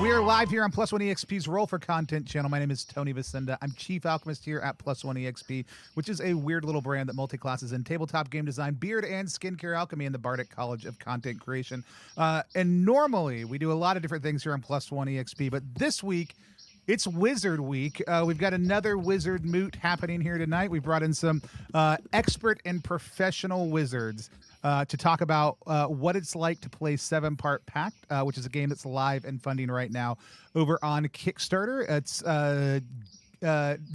We're live here on Plus One EXP's Roll for Content channel. My name is Tony Vicenda. I'm Chief Alchemist here at Plus One EXP, which is a weird little brand that multi-classes in tabletop game design, beard and skincare alchemy in the Bardic College of Content Creation. And normally we do a lot of different things here on Plus One EXP, but this week it's Wizard Week. We've got another wizard moot happening here tonight. We brought in some expert and professional wizards to talk about what it's like to play 7-part Pact, which is a game that's live and funding right now over on Kickstarter. It's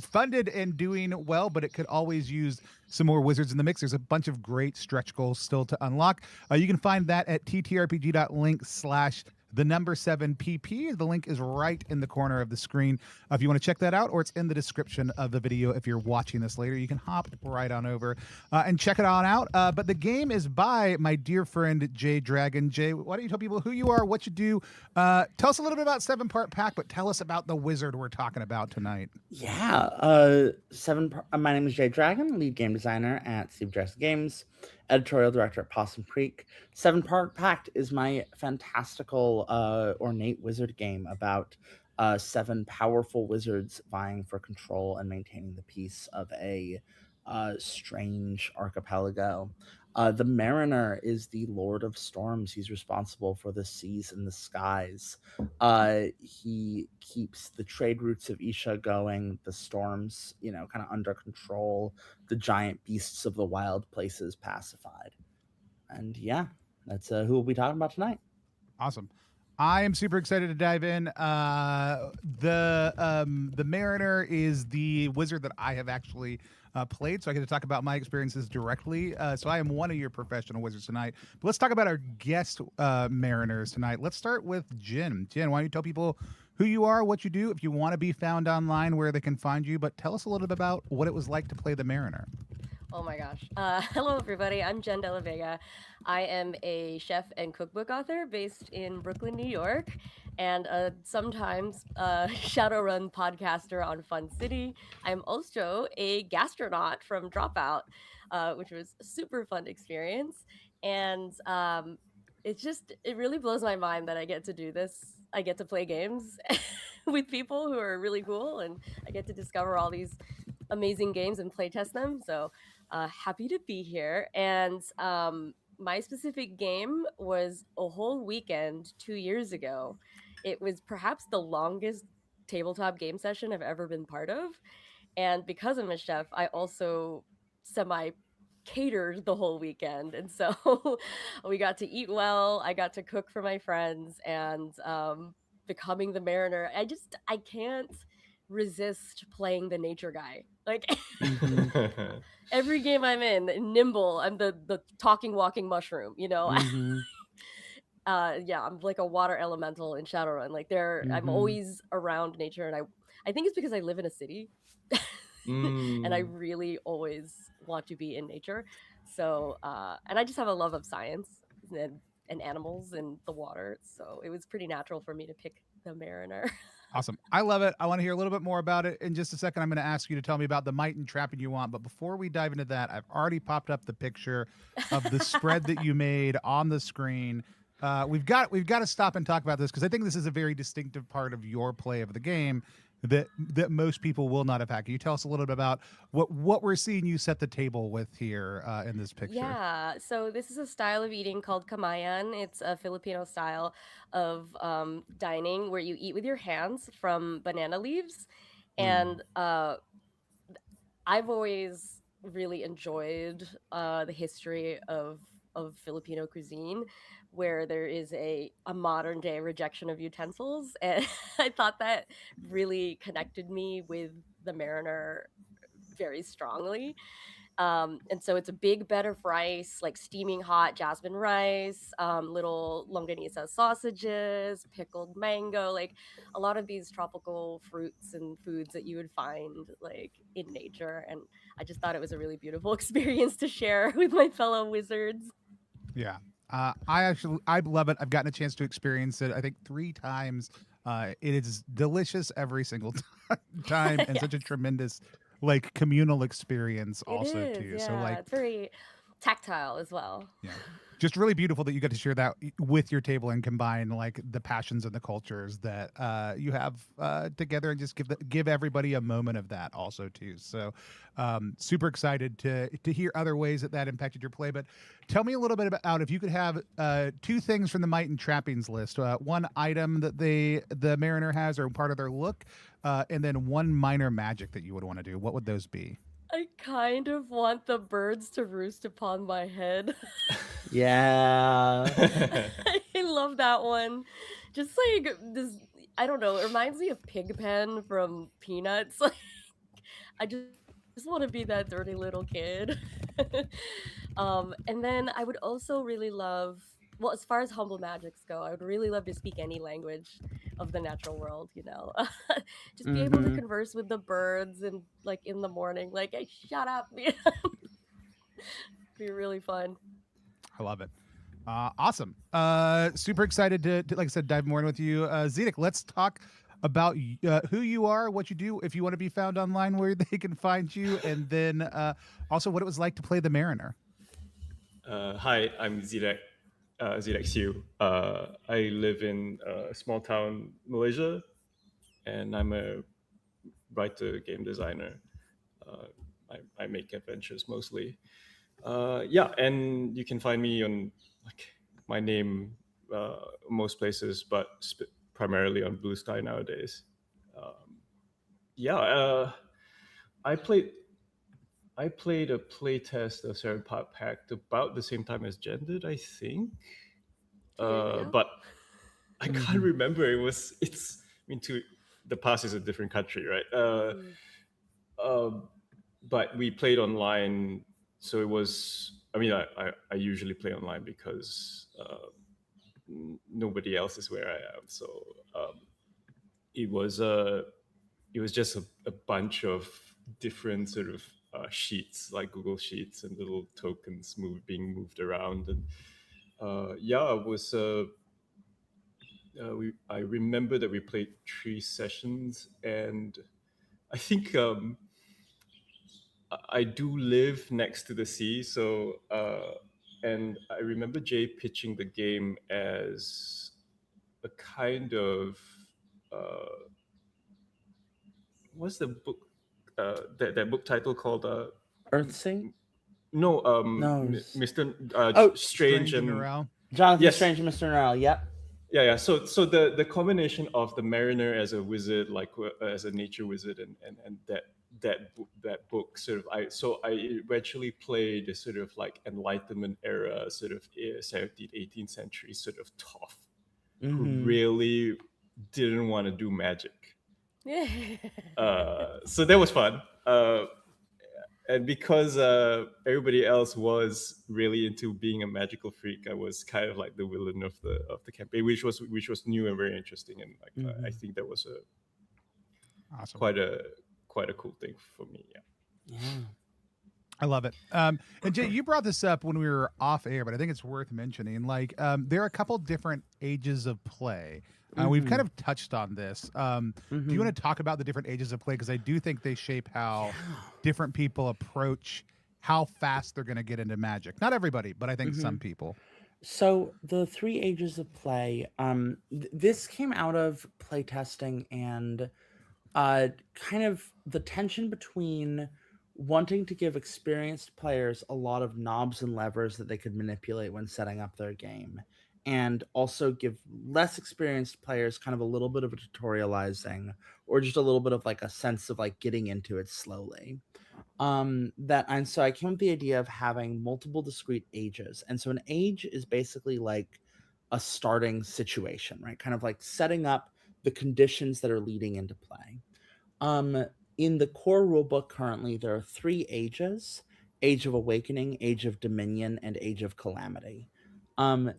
funded and doing well, but it could always use some more wizards in the mix. There's a bunch of great stretch goals still to unlock. You can find that at ttrpg.link/7pp. The link is right in the corner of the screen if you want to check that out, or it's in the description of the video if you're watching this later. You can hop right on over and check it on out. But the game is by my dear friend Jay Dragon. Jay, why don't you tell people who you are, what you do? Tell us a little bit about 7-part Pact, but tell us about the wizard we're talking about tonight. Yeah, my name is Jay Dragon, lead game designer at Stave-Bearer Games, editorial director at Possum. 7-part Pact is my fantastical, ornate wizard game about 7 powerful wizards vying for control and maintaining the peace of a strange archipelago. The Mariner is the Lord of Storms. He's responsible for the seas and the skies. He keeps the trade routes of Isha going, the storms, kind of under control, the giant beasts of the wild places pacified. And yeah, that's who we'll be talking about tonight. Awesome. I am super excited to dive in. The Mariner is the wizard that I have actually played, so I get to talk about my experiences directly. So I am one of your professional wizards tonight. But let's talk about our guest Mariners tonight. Let's start with Jenn. Jenn, why don't you tell people who you are, what you do, if you want to be found online, where they can find you, but tell us a little bit about what it was like to play the Mariner. Oh my gosh. Hello, everybody. I'm Jenn De La Vega. I am a chef and cookbook author based in Brooklyn, New York, and sometimes Shadowrun podcaster on Fun City. I'm also a gastronaut from Dropout, which was a super fun experience. And it really blows my mind that I get to do this. I get to play games with people who are really cool, and I get to discover all these amazing games and play test them. So happy to be here. And my specific game was a whole weekend 2 years ago. It was perhaps the longest tabletop game session I've ever been part of. And because I'm a chef, I also catered the whole weekend. And so we got to eat well. I got to cook for my friends, and becoming the Mariner. I can't resist playing the nature guy. Like every game I'm in, nimble, I'm the talking, walking mushroom, Mm-hmm. Yeah, I'm like a water elemental in Shadowrun. Like I'm always around nature, and I think it's because I live in a city. And I really always want to be in nature. So and I just have a love of science and animals and the water. So it was pretty natural for me to pick the Mariner. Awesome. I love it. I want to hear a little bit more about it. In just a second, I'm going to ask you to tell me about the might and trapping you want. But before we dive into that, I've already popped up the picture of the spread that you made on the screen. We've got to stop and talk about this, because I think this is a very distinctive part of your play of the game that most people will not have had. Can you tell us a little bit about what we're seeing you set the table with here in this picture? Yeah, so this is a style of eating called kamayan. It's a Filipino style of dining where you eat with your hands from banana leaves. And I've always really enjoyed the history of Filipino cuisine, where there is a modern day rejection of utensils. And I thought that really connected me with the Mariner very strongly. And so it's a big bed of rice, like steaming hot jasmine rice, little longanisa sausages, pickled mango, like a lot of these tropical fruits and foods that you would find like in nature. And I just thought it was a really beautiful experience to share with my fellow wizards. Yeah. I love it. I've gotten a chance to experience it, I think 3 times. It is delicious every single time, and Yes. such a tremendous like communal experience also It is, too. yeah. So like It's very tactile as well. Yeah. Just really beautiful that you get to share that with your table and combine like the passions and the cultures that you have together, and just give everybody a moment of that also too. So super excited to hear other ways that impacted your play. But tell me a little bit about if you could have two things from the might and trappings list, one item that the mariner has or part of their look, and then one minor magic that you would want to do. What would those be? I kind of want the birds to roost upon my head. Yeah. I love that one. Just like this, I don't know. It reminds me of Pigpen from Peanuts. Like, I just want to be that dirty little kid. And then I would also really love, well, as far as humble magics go, I would really love to speak any language of the natural world, just be able to Mm-hmm. converse with the birds and like in the morning, like, hey, shut up. Be really fun. I love it. Awesome. Super excited to, like I said, dive more in with you. Zedeck, let's talk about who you are, what you do, if you want to be found online, where they can find you, and then also what it was like to play the Mariner. Hi, I'm Zedeck. Zedeck Siu. I live in a small town, Malaysia, and I'm a writer, game designer. I make adventures mostly. Yeah, and you can find me on like my name most places, but primarily on Blue Sky nowadays. Yeah, I played a playtest of Seven Pact about the same time as Jen did, I think. Yeah. But I can't remember. It's. I mean, the past is a different country, right? But we played online, so it was. I mean, I usually play online because nobody else is where I am. So it was just a bunch of different sort of sheets, like Google Sheets, and little tokens being moved around, and yeah, it was. I remember that we played 3 sessions, and I think I do live next to the sea, so and I remember Jay pitching the game as a kind of what's the book that book title called Earthsea? no No. Mr. Strange Strange and and Norrell. Jonathan Yes. Strange and Mr. Norrell. Yep. Yeah. So the combination of the mariner as a wizard, like as a nature wizard, and that book sort of I eventually played a sort of like Enlightenment era sort of 17th 18th century sort of toff who really didn't want to do magic. So that was fun. And because everybody else was really into being a magical freak, I was kind of like the villain of the campaign, which was new and very interesting, and like I think that was Awesome. quite a cool thing for me. Yeah. I love it. And Jay, you brought this up when we were off air, but I think it's worth mentioning. Like, there are a couple different ages of play. We've kind of touched on this. Do you want to talk about the different ages of play? Because I do think they shape how different people approach how fast they're going to get into magic. Not everybody, but I think some people. So the 3 ages of play, this came out of playtesting and kind of the tension between wanting to give experienced players a lot of knobs and levers that they could manipulate when setting up their game, and also give less experienced players kind of a little bit of a tutorializing, or just a little bit of like a sense of like getting into it slowly. So I came up with the idea of having multiple discrete ages. And so an age is basically like a starting situation, right? Kind of like setting up the conditions that are leading into play. In the core rulebook currently, there are 3 ages: Age of Awakening, Age of Dominion, and Age of Calamity.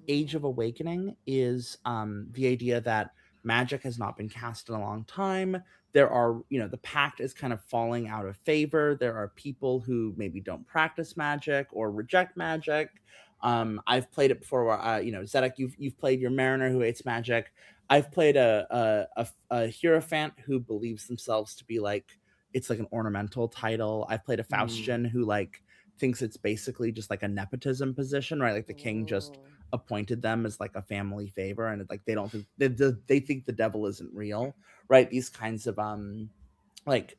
Age of Awakening is the idea that magic has not been cast in a long time. There are, the Pact is kind of falling out of favor. There are people who maybe don't practice magic or reject magic. I've played it before where, Zedeck, you've played your Mariner who hates magic. I've played a Hierophant who believes themselves to be like, it's like an ornamental title. I've played a Faustian who like thinks it's basically just like a nepotism position, right? Like the king just appointed them as like a family favor, and like they don't think they think the devil isn't real, right? These kinds of like,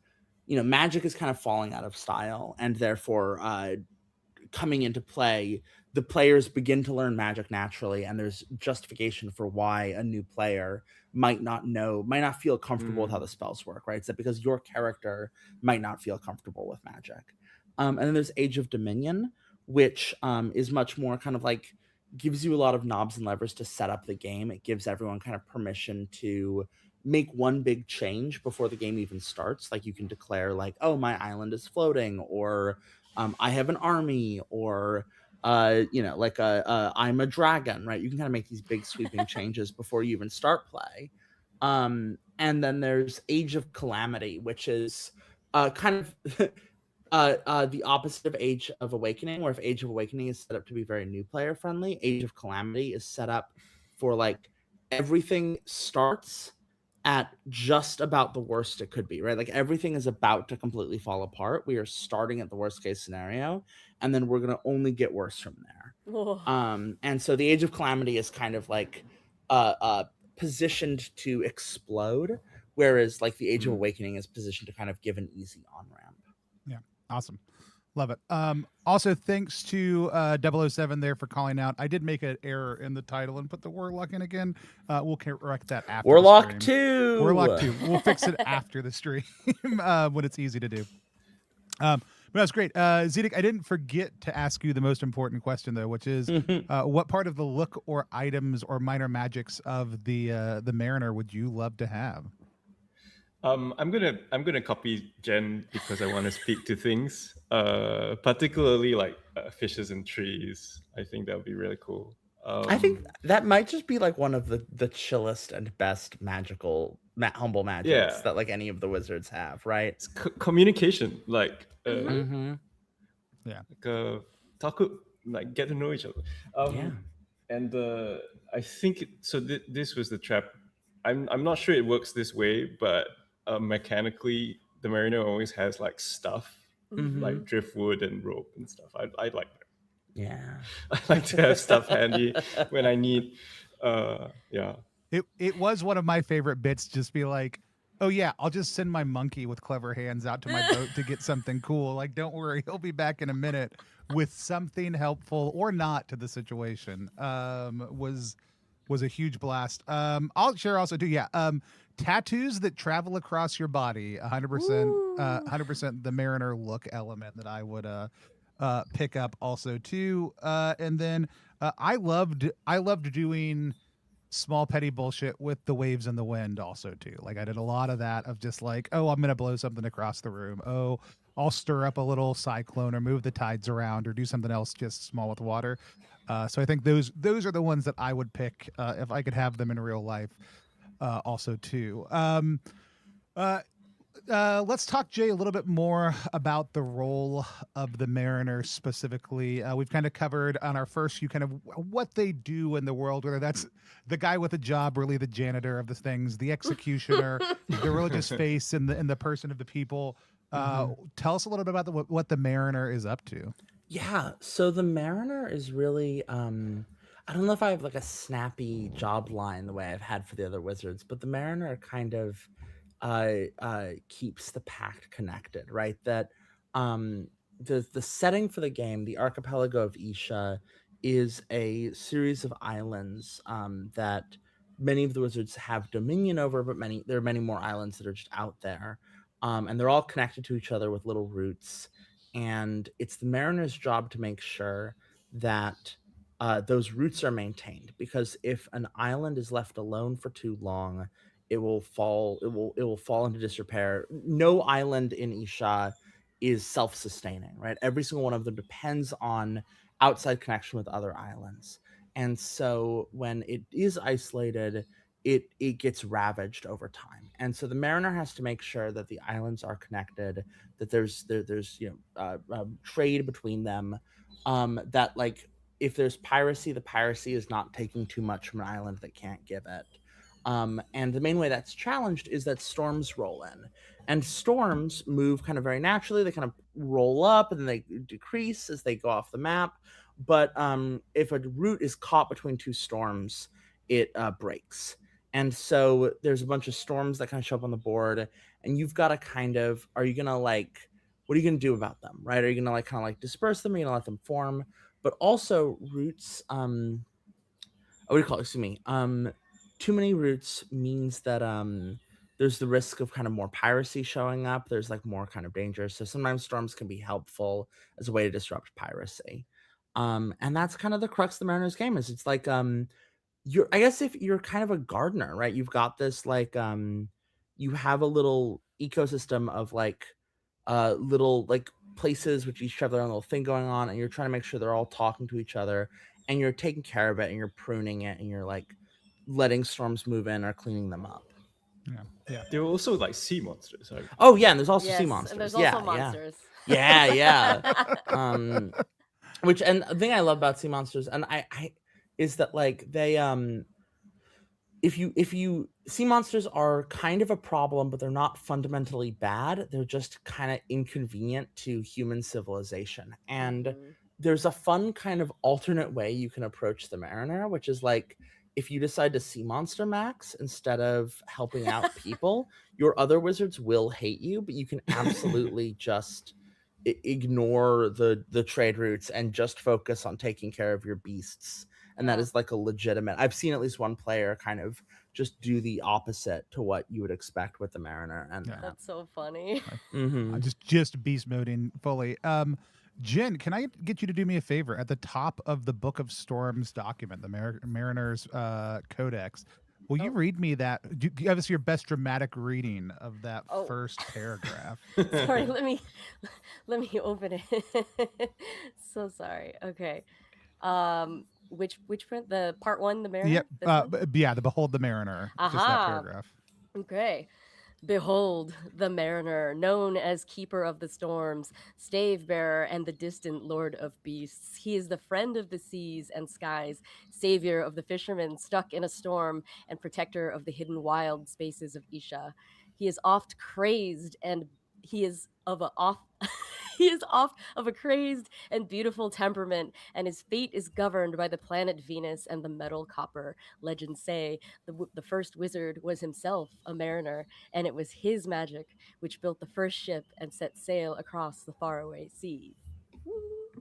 you know, magic is kind of falling out of style, and therefore coming into play, the players begin to learn magic naturally, and there's justification for why a new player might not feel comfortable with how the spells work, right? It's that because your character might not feel comfortable with magic. And then there's Age of Dominion, which is much more kind of like gives you a lot of knobs and levers to set up the game. It gives everyone kind of permission to make one big change before the game even starts. Like you can declare like, oh, my island is floating, or I have an army, or you know, like I'm a dragon, right? You can kind of make these big sweeping changes before you even start play. And then there's Age of Calamity, which is kind of the opposite of Age of Awakening, where if Age of Awakening is set up to be very new player friendly, Age of Calamity is set up for like everything starts at just about the worst it could be, right? Like everything is about to completely fall apart. We are starting at the worst case scenario, and then we're going to only get worse from there. And so the Age of Calamity is kind of like positioned to explode, whereas like the Age of Awakening is positioned to kind of give an easy on-ramp. Yeah, awesome. Love it. Also, thanks to 007 there for calling out. I did make an error in the title and put the Warlock in again. We'll correct that after Warlock the stream. 2! Warlock 2. We'll fix it after the stream when it's easy to do. But that's great. Zedeck, I didn't forget to ask you the most important question, though, which is what part of the look or items or minor magics of the Mariner would you love to have? I'm gonna copy Jenn because I want to speak to things, particularly like fishes and trees. I think that would be really cool. I think that might just be like one of the chillest and best magical humble magics that like any of the wizards have, right? It's communication, like talk, like get to know each other. And I think so. This was the trap. I'm not sure it works this way, but mechanically, the Mariner always has like stuff, like driftwood and rope and stuff. I like that. Yeah, I like to have stuff handy when I need. It was one of my favorite bits. Just be like, oh yeah, I'll just send my monkey with clever hands out to my boat to get something cool. Like, don't worry, he'll be back in a minute with something helpful or not to the situation. Was a huge blast. I'll share also too. Yeah. Tattoos that travel across your body. 100%. 100% the Mariner look element that I would pick up also too. And then I loved doing small petty bullshit with the waves and the wind also too. Like I did a lot of that of just like, oh, I'm gonna blow something across the room. Oh, I'll stir up a little cyclone or move the tides around or do something else just small with water. So I think those are the ones that I would pick if I could have them in real life also too. Let's talk, Jay, a little bit more about the role of the Mariner specifically. We've kind of covered on our first few kind of what they do in the world, whether that's the guy with a job, really the janitor of the things, the executioner, the religious face, and the person of the people. Tell us a little bit about what the Mariner is up to. Yeah, so the Mariner is really I don't know if I have like a snappy job line the way I've had for the other wizards, but the Mariner kind of keeps the Pact connected, right? That the setting for the game, the archipelago of Isha, is a series of islands that many of the wizards have dominion over, but there are many more islands that are just out there, and they're all connected to each other with little routes. And it's the Mariner's job to make sure that those routes are maintained, because if an island is left alone for too long, it will fall into disrepair. No island in Isha is self-sustaining, right? Every single one of them depends on outside connection with other islands. And so when it is isolated, it gets ravaged over time. And so the Mariner has to make sure that the islands are connected, that there's trade between them, that like if there's piracy, the piracy is not taking too much from an island that can't give it. And the main way that's challenged is that storms roll in. And storms move kind of very naturally. They kind of roll up and then they decrease as they go off the map. But if a route is caught between two storms, it breaks. And so there's a bunch of storms that kind of show up on the board, and you've got to kind of, are you going to like, what are you going to do about them, right? Are you going to like kind of like disperse them? Are you going to let them form? But also routes, what do you call it? Excuse me. Too many routes means that there's the risk of kind of more piracy showing up. There's like more kind of danger. So sometimes storms can be helpful as a way to disrupt piracy. And that's kind of the crux of the Mariners game. Is it's like you're, I guess if you're kind of a gardener, right? You've got this like you have a little ecosystem of like little like places which each have their own little thing going on, and you're trying to make sure they're all talking to each other, and you're taking care of it, and you're pruning it, and you're like letting storms move in or cleaning them up. Yeah. There were also like sea monsters. Right? Oh yeah, and there's also sea Yes, monsters. and there's yeah, also monsters. Yeah. Which, and the thing I love about sea monsters, and I is that like they if you sea monsters are kind of a problem, but they're not fundamentally bad. They're just kind of inconvenient to human civilization. And Mhm. there's a fun kind of alternate way you can approach the Mariner, which is like if you decide to sea monster max instead of helping out people, your other wizards will hate you, but you can absolutely just ignore the trade routes and just focus on taking care of your beasts. And that Yeah. is like a legitimate, I've seen at least one player kind of just do the opposite to what you would expect with the Mariner. And That's so funny. mhm. just beast moding fully. Jen, can I get you to do me a favor? At the top of the Book of Storms document, the Mariner's Codex, will you Oh. read me that? Give us your best dramatic reading of that Oh. first paragraph. Sorry, let me open it. So sorry. Okay. Which print? The part 1, the Mariner? Yep. This one? Yeah, the Behold the Mariner. Just that Aha. paragraph. Okay. Behold, the mariner, known as Keeper of the Storms, Stave-Bearer, and the distant Lord of Beasts. He is the friend of the seas and skies, savior of the fishermen stuck in a storm, and protector of the hidden wild spaces of Isha. He is oft crazed, and he is of a off. He is oft of a crazed and beautiful temperament, and his fate is governed by the planet Venus and the metal copper. Legends say the first wizard was himself a mariner, and it was his magic which built the first ship and set sail across the faraway sea. Woo.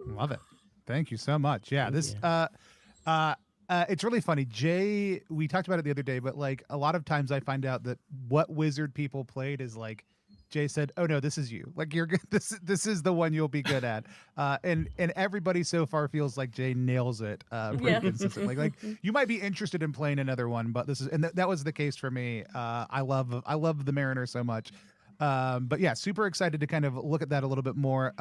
Love it. Thank you so much. Yeah, Thank this you. it's really funny. Jay, we talked about it the other day, but like a lot of times I find out that what wizard people played is like Jay said, "Oh no, this is you. Like you're good. This is the one you'll be good at." And everybody so far feels like Jay nails it pretty Yeah. consistently. Like you might be interested in playing another one, but this is and that was the case for me. I love the Mariner so much. But yeah, super excited to kind of look at that a little bit more.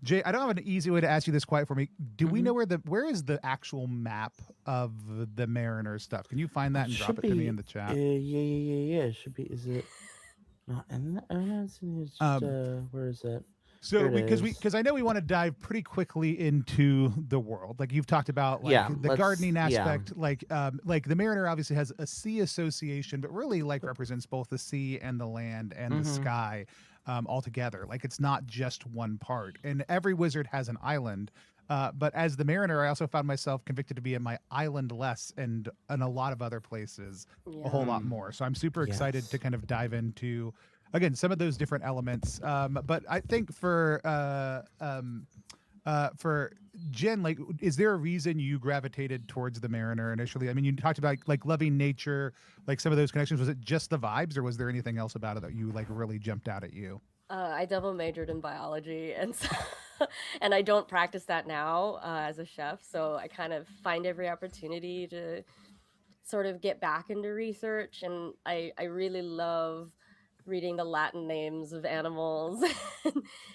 Jay, I don't have an easy way to ask you this quite for me. Do we know where is the actual map of the Mariner stuff? Can you find that and drop it to me in the chat? Yeah. It should be. Is it not in the? No, it's just, where is it? So Here it is. because I know we want to dive pretty quickly into the world. Like you've talked about like Yeah, the let's- gardening yeah. aspect, like the Mariner obviously has a sea association, but really like represents both the sea and the land and the sky all together. Like it's not just one part. And every wizard has an island. But as the Mariner, I also found myself convicted to be in my island less and in a lot of other places a whole lot more. So I'm super excited to kind of dive into again some of those different elements. But I think for Jen, like, is there a reason you gravitated towards the Mariner initially? I mean, you talked about like loving nature, like some of those connections. Was it just the vibes, or was there anything else about it that you like really jumped out at you? I double majored in biology, and so, and I don't practice that now as a chef. So I kind of find every opportunity to sort of get back into research, and I really love reading the Latin names of animals,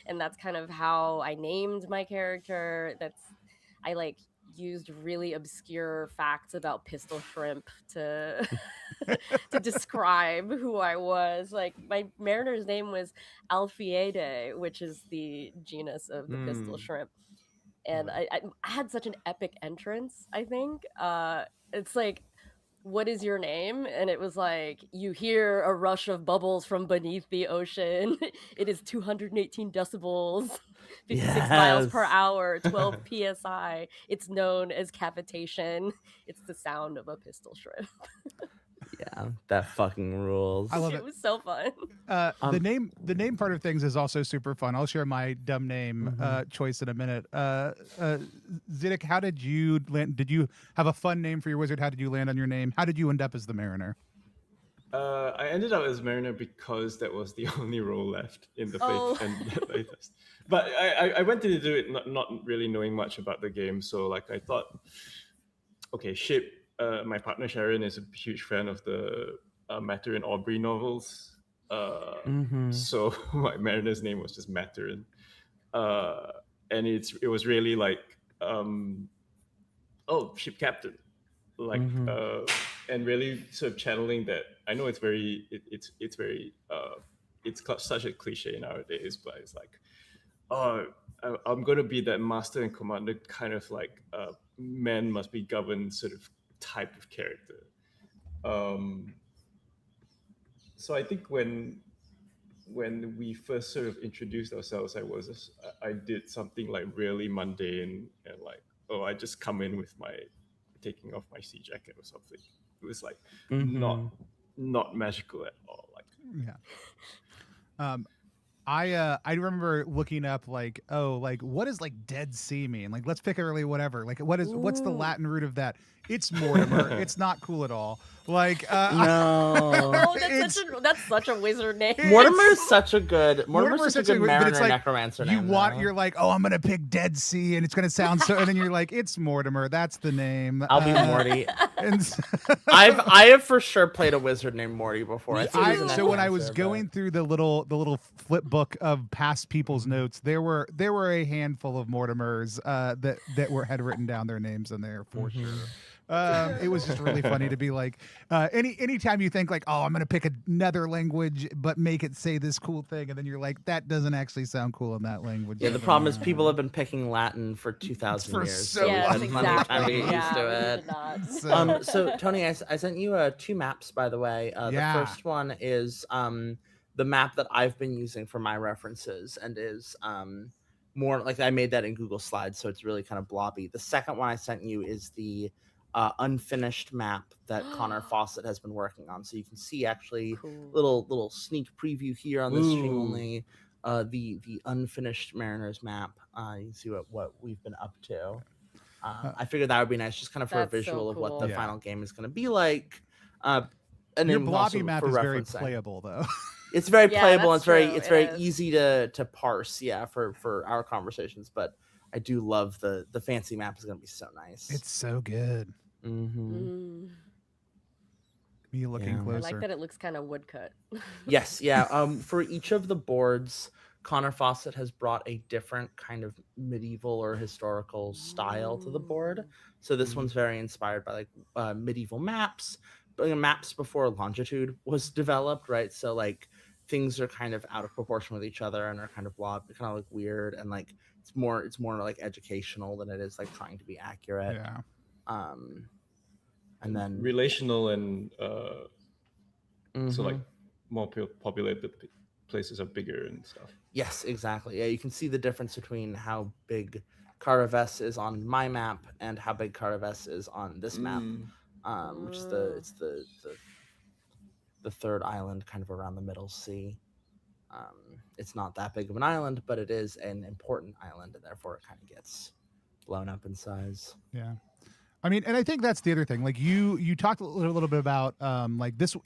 and that's kind of how I named my character. I like used really obscure facts about pistol shrimp to to describe who I was. Like my mariner's name was Alfiede, which is the genus of the pistol shrimp. And I had such an epic entrance, I think. It's like what is your name? And it was like, you hear a rush of bubbles from beneath the ocean. It is 218 decibels, 56 miles per Yes. hour, 12 psi. It's known as cavitation. It's the sound of a pistol shrimp. Yeah, that fucking rules. I love It it. was so fun. The name part of things is also super fun. I'll share my dumb name Mhm. choice in a minute. Zedeck, how did you land? Did you have a fun name for your wizard? How did you land on your name? How did you end up as the Mariner? I ended up as Mariner because that was the only role left in the Oh. and playtest. But I went to do it not really knowing much about the game, so like I thought, okay, ship. My partner Sharon is a huge fan of the Matter and Aubrey novels, Mhm. so my Mariner's name was just Maturin, and it was really like oh, ship captain, like Mhm. and really sort of channeling that. I know it's very it's very such a cliche nowadays, but it's like oh, I'm going to be that master and commander kind of like man must be governed sort of type of character. um so I think when we first sort of introduced ourselves, I did something like really mundane and like, oh, I just come in with my taking off my sea jacket or something. It was like Mhm. not magical at all. Like Yeah. Um, I remember looking up like, oh, like what does like Dead Sea mean? Like let's pick early whatever. Like what's the Ooh. Latin root of that? It's Mortimer. It's not cool at all. Like No. Oh, it's that's such a wizard name. Mortimer it's is such a good Mortimer's such a good but it's mariner like necromancer you name. want though. you're like, oh, I'm gonna pick Dead Sea and it's gonna sound so, and then you're like, it's Mortimer. That's the name. I'll be Morty. And I have for sure played a wizard named Morty before. Me I think he's too. a so when I was necromancer, going through the little flip book of past people's notes, there were a handful of Mortimers that had written down their names in there for sure. It was just really funny to be like, anytime you think like, oh, I'm gonna pick another language but make it say this cool thing, and then you're like, that doesn't actually sound cool in that language. Yeah, the problem is people have been picking Latin for 2,000 For years, so Yes, we've had plenty of time to exactly. get used to Yeah, we it. should not. So Tony, I sent you 2 maps, by the way. Yeah. The first one is the map that I've been using for my references, and is more like I made that in Google Slides, so it's really kind of blobby. The second one I sent you is the unfinished map that Connor Fawcett has been working on. So you can see actually Cool. little sneak preview here on this stream Ooh. only. The unfinished Mariners map. You can see what we've been up to. I figured that would be nice, just kind of for a That's so visual of what the cool. Yeah. final game is going to be like. And your then blobby also map for is very referencing. playable though. It's very Yeah, playable. that's It's true. very It is. easy to parse. Yeah, for our conversations, but I do love the fancy map is going to be so nice. It's so good. Mm-hmm. Mm. Me looking Yeah. I closer. I like that it looks kind of woodcut. Yes, yeah. For each of the boards, Connor Fawcett has brought a different kind of medieval or historical style to the board. So this one's very inspired by like medieval maps, maps before longitude was developed, right? So like things are kind of out of proportion with each other and are kind of kind of like weird, and like it's more like educational than it is like trying to be accurate. Yeah. And then relational and so like Mhm. more populated places are bigger and stuff. Yes, exactly. Yeah, you can see the difference between how big Caraves is on my map and how big Caraves is on this map, which is it's the third island, kind of around the middle sea. It's not that big of an island, but it is an important island, and therefore it kind of gets blown up in size. Yeah. I mean, and I think that's the other thing. Like you talked a little bit about like this.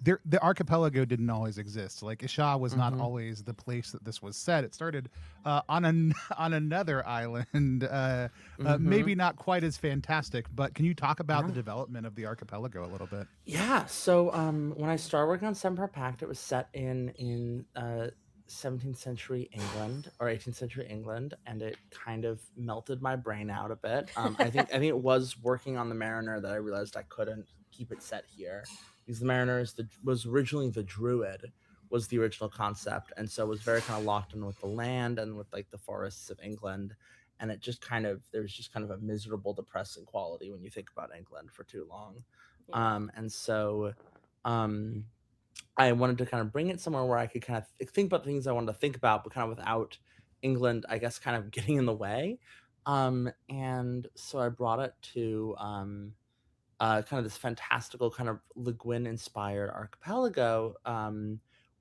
The archipelago didn't always exist. Like Isha was not always the place that this was set. It started on another island. Maybe not quite as fantastic, but can you talk about the development of the archipelago a little bit? Yeah. So when I started working on Seven Part Pact, it was set in 17th century England or 18th century England, and it kind of melted my brain out a bit. I think it was working on the Mariner that I realized I couldn't keep it set here, because the Mariner was originally the Druid, was the original concept, and so it was very kind of locked in with the land and with like the forests of England, and it just kind of there's just kind of a miserable, depressing quality when you think about England for too long. Yeah. And so um, I wanted to kind of bring it somewhere where I could kind of think about things I wanted to think about, but kind of without England, I guess, kind of getting in the way. And so I brought it to kind of this fantastical kind of Le Guin inspired archipelago,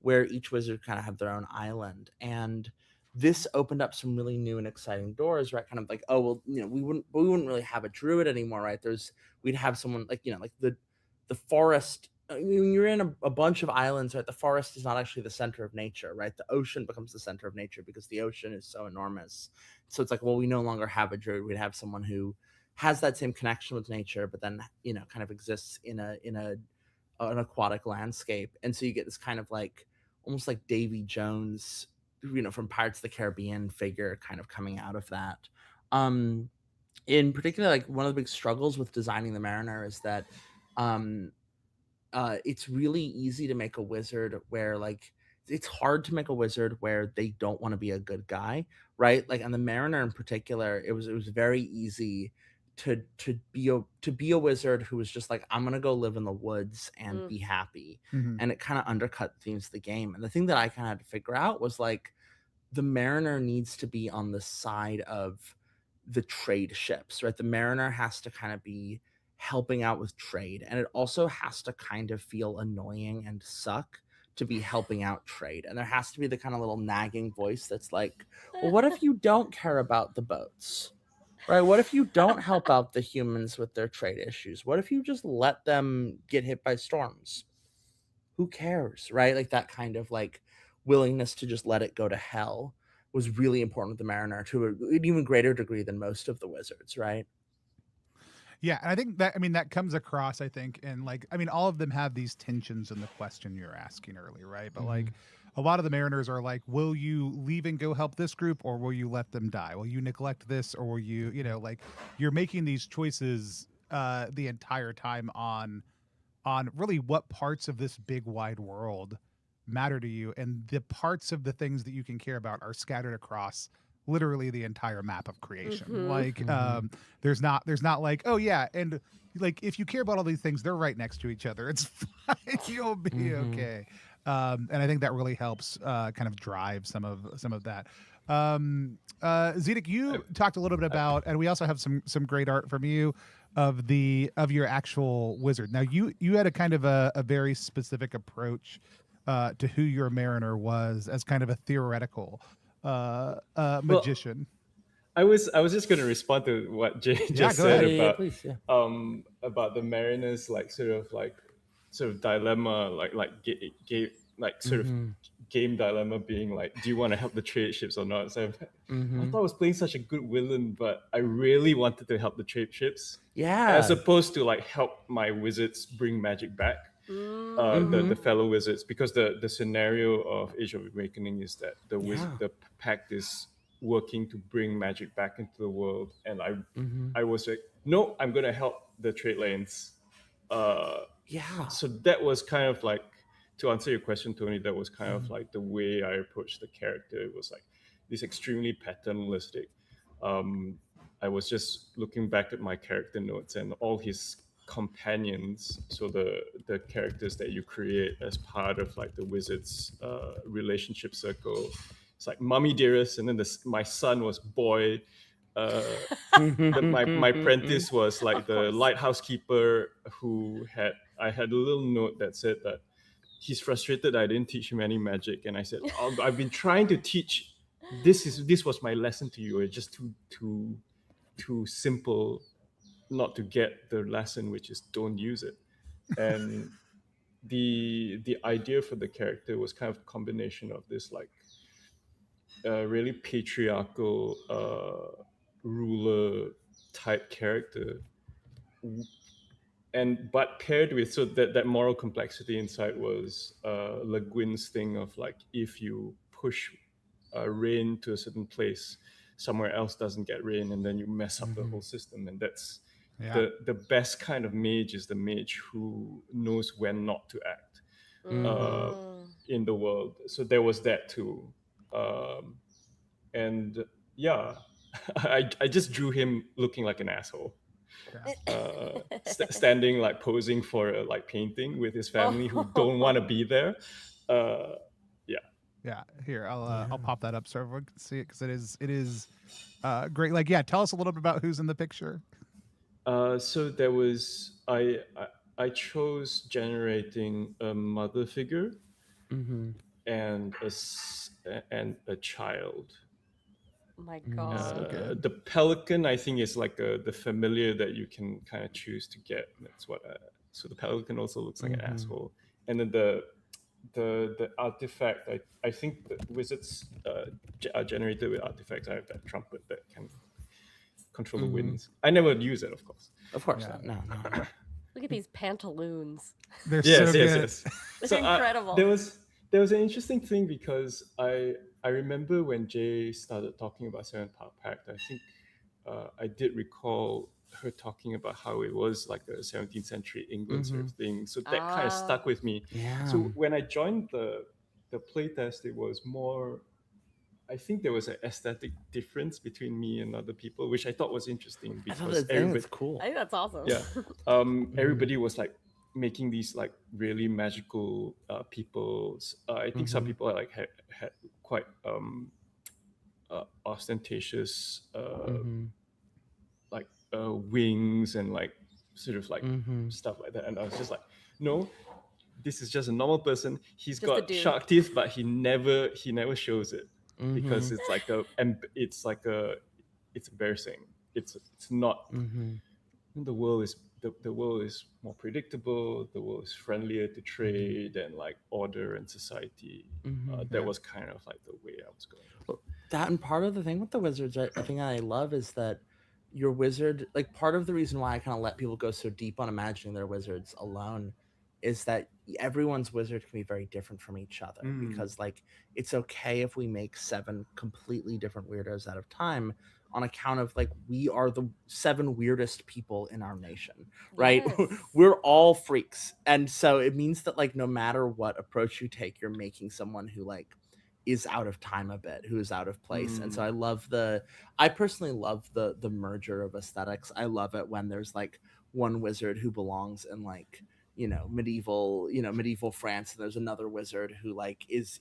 where each wizard kind of have their own island. And this opened up some really new and exciting doors, right? Kind of like, oh well, we wouldn't really have a druid anymore, right? We'd have someone like, like the forest. When you're in a bunch of islands, right? The forest is not actually the center of nature, right? The ocean becomes the center of nature because the ocean is so enormous. So it's like, well, we no longer have a druid. We'd have someone who has that same connection with nature, but then kind of exists in an aquatic landscape. And so you get this kind of like almost like Davy Jones, from Pirates of the Caribbean figure kind of coming out of that. Um, in particular, like one of the big struggles with designing the Mariner is that um, it's really easy to make a wizard where like it's hard to make a wizard where they don't want to be a good guy, right? Like on the Mariner in particular, it was very easy to be a wizard who was just like, I'm gonna go live in the woods and be happy. Mhm. And it kind of undercut the themes of the game. And the thing that I kind of had to figure out was like the Mariner needs to be on the side of the trade ships, right? The Mariner has to kind of be helping out with trade, and it also has to kind of feel annoying and suck to be helping out trade. And there has to be the kind of little nagging voice that's like, well, what if you don't care about the boats? Right? What if you don't help out the humans with their trade issues? What if you just let them get hit by storms? Who cares, right? Like that kind of like willingness to just let it go to hell was really important with the Mariner to an even greater degree than most of the wizards, right? Yeah, and I think that that comes across. I think, and like all of them have these tensions in the question you're asking early, right? But like a lot of the Mariners are like, will you leave and go help this group, or will you let them die? Will you neglect this, or will you, like you're making these choices the entire time on really what parts of this big wide world matter to you, and the parts of the things that you can care about are scattered across literally the entire map of creation. Like there's not like, oh yeah, and like if you care about all these things, they're right next to each other. It's fine. You'll be okay. And I think that really helps kind of drive some of that. Zedeck, you talked a little bit about, and we also have some great art from you of your actual wizard. Now you had a kind of a very specific approach to who your Mariner was as kind of a theoretical Well, magician. I was just going to respond to what Jay Yeah, just go said ahead. Yeah, please, yeah. about the mariners, like sort of dilemma, like sort of game dilemma, being like, do you want to help the trade ships or not? So I thought I was playing such a good villain, but I really wanted to help the trade ships, as Yeah. opposed to like help my wizards bring magic back. The fellow wizards, because the scenario of Age of Awakening is that Yeah. the pact is working to bring magic back into the world, and I was like, no, I'm gonna help the trade lanes. Yeah. So that was kind of like, to answer your question, Tony, that was kind of like the way I approached the character. It was like this extremely paternalistic. um, I was just looking back at my character notes and all his companions, so the characters that you create as part of like the wizard's relationship circle. It's like Mummy Dearest, and then my son was Boy. My apprentice was like the course. lighthouse keeper, who had I had a little note that said that he's frustrated I didn't teach him any magic, and I said, oh, I've been trying to teach. This was my lesson to you. It's just too simple not to get the lesson, which is don't use it. And the idea for the character was kind of a combination of this like really patriarchal ruler type character, and but paired with, so that moral complexity inside was Le Guin's thing of like, if you push rain to a certain place, somewhere else doesn't get rain, and then you mess up the whole system. And that's Yeah. the best kind of mage, is the mage who knows when not to act in the world. So there was that too. And yeah, I just drew him looking like an asshole. standing like posing for a like painting with his family who don't want to be there. Uh, yeah. Yeah, here I'll pop that up so everyone can see it because it is great. Like, yeah, tell us a little bit about who's in the picture. So there was I chose generating a mother figure and and a child. My God. good. The pelican, I think, is like the familiar that you can kind of choose to get. That's what. So the pelican also looks like an asshole, and then the artifact. I think the wizards are generated with artifacts. I have that trumpet that can control the winds. I never use it, of course. Of course Yeah. not. No. Look at these pantaloons. They're Yes, so yes, good. yes. They're So incredible. there was an interesting thing because I remember when Jay started talking about Seven Part Pact. I think I did recall her talking about how it was like a 17th century England sort of thing. So that kind of stuck with me. Yeah. So when I joined the playtest, it was more. I think there was an aesthetic difference between me and other people, which I thought was interesting I thought because that was cool. I think that's awesome. yeah, everybody was like making these like really magical peoples. I think some people like had quite ostentatious like wings and like sort of like stuff like that, and I was just like, no, this is just a normal person. He's Just a got dude. shark teeth, but he never shows it because it's like it's embarrassing. It's not. The world is more predictable. The world is friendlier to trade and like order and society. That was kind of like the way I was going. Well, that and part of the thing with the wizards, I think I love is that your wizard, like part of the reason why I kind of let people go so deep on imagining their wizards alone is that everyone's wizard can be very different from each other because like it's okay if we make 7 completely different weirdos out of time on account of like we are the 7 weirdest people in our nation, right? Yes. We're all freaks, and so it means that like no matter what approach you take, you're making someone who like is out of time a bit, who is out of place. And so I personally love the merger of aesthetics. I love it when there's like one wizard who belongs in like medieval France, and there's another wizard who like is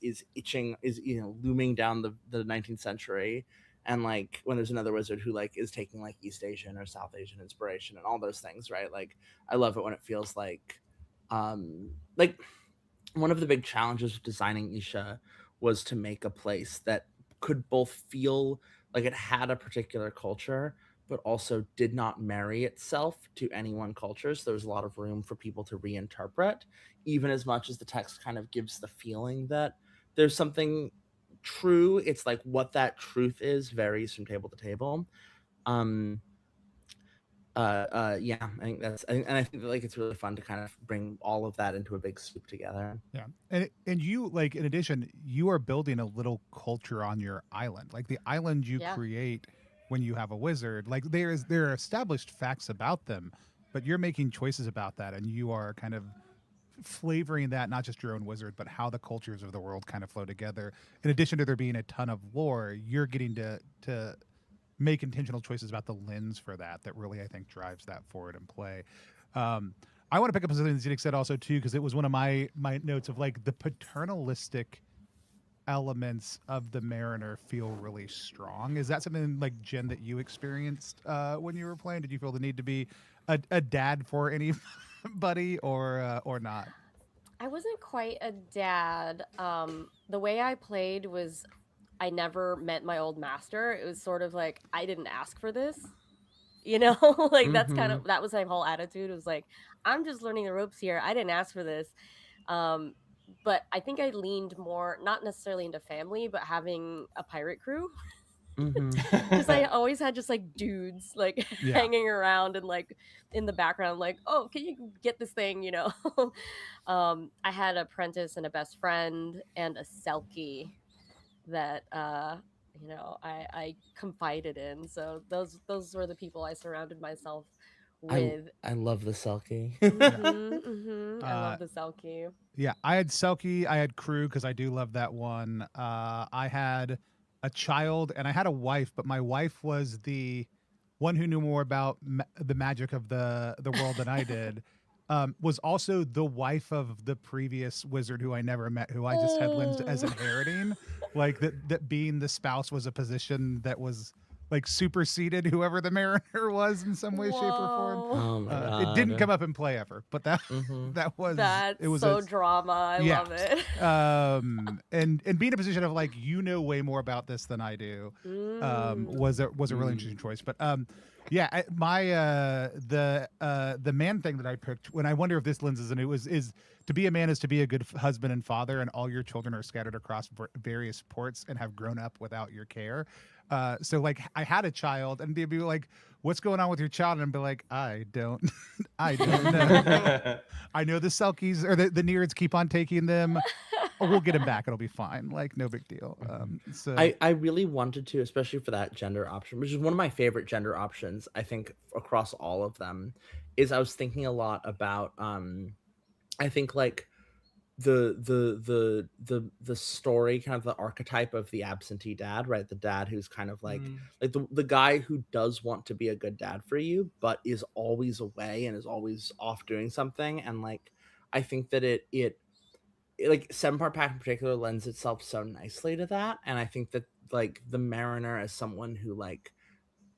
looming down the 19th century, and like when there's another wizard who like is taking like East Asian or South Asian inspiration and all those things, right? Like I love it when it feels like one of the big challenges of designing Isha was to make a place that could both feel like it had a particular culture, but also did not marry itself to any one culture. So there was a lot of room for people to reinterpret, even as much as the text kind of gives the feeling that there's something true. It's like what that truth is varies from table to table. Yeah, I think like it's really fun to kind of bring all of that into a big soup together. Yeah, and you like in addition, you are building a little culture on your island. Like the island you create when you have a wizard, like there are established facts about them, but you're making choices about that, and you are kind of flavoring that, not just your own wizard, but how the cultures of the world kind of flow together. In addition to there being a ton of lore, you're getting to make intentional choices about the lens for that really I think drives that forward in play. I want to pick up on something that Zedeck said also too, because it was one of my notes of like the paternalistic elements of the Mariner feel really strong. Is that something like Jenn that you experienced when you were playing? Did you feel the need to be a dad for anybody or not? I wasn't quite a dad. The way I played was I never met my old master. It was sort of like I didn't ask for this. Like that's kind of that was my whole attitude. It was like I'm just learning the ropes here. I didn't ask for this. But I think I leaned more not necessarily into family, but having a pirate crew. Because I always had just like dudes like hanging around and like in the background, like, oh, can you get this thing? I had an apprentice and a best friend and a Selkie that I confided in. So those were the people I surrounded myself with. I love the Selkie. I love the Selkie. Yeah, I had Selkie, I had crew because I do love that one. I had a child and I had a wife, but my wife was one who knew more about the magic of the world than I did, was also the wife of the previous wizard who I never met, who I just had lens as inheriting. Like that being the spouse was a position that was like superseded whoever the mariner was in some way, shape, or form. Whoa. Oh my It didn't god. come up in play ever, but that that was That's it was so a, drama. I yeah. love it. And being in a position of like way more about this than I do, was a really interesting choice. But yeah, the man thing that I picked, when I wonder if this lens is new, is to be a man is to be a good husband and father, and all your children are scattered across various ports and have grown up without your care. So like I had a child, and they'd be like, "What's going on with your child?" And I'd be like, "I don't, I don't know. I know the Selkies or the Neards keep on taking them. Oh, we'll get him back. It'll be fine. Like no big deal." So I really wanted to, especially for that gender option, which is one of my favorite gender options, I think, across all of them, is I was thinking a lot about I think like the story, kind of the archetype of the absentee dad, right? The dad who's kind of like the guy who does want to be a good dad for you, but is always away and is always off doing something. And like I think that it like Seven Part Pact in particular lends itself so nicely to that. And I think that like the mariner as someone who like,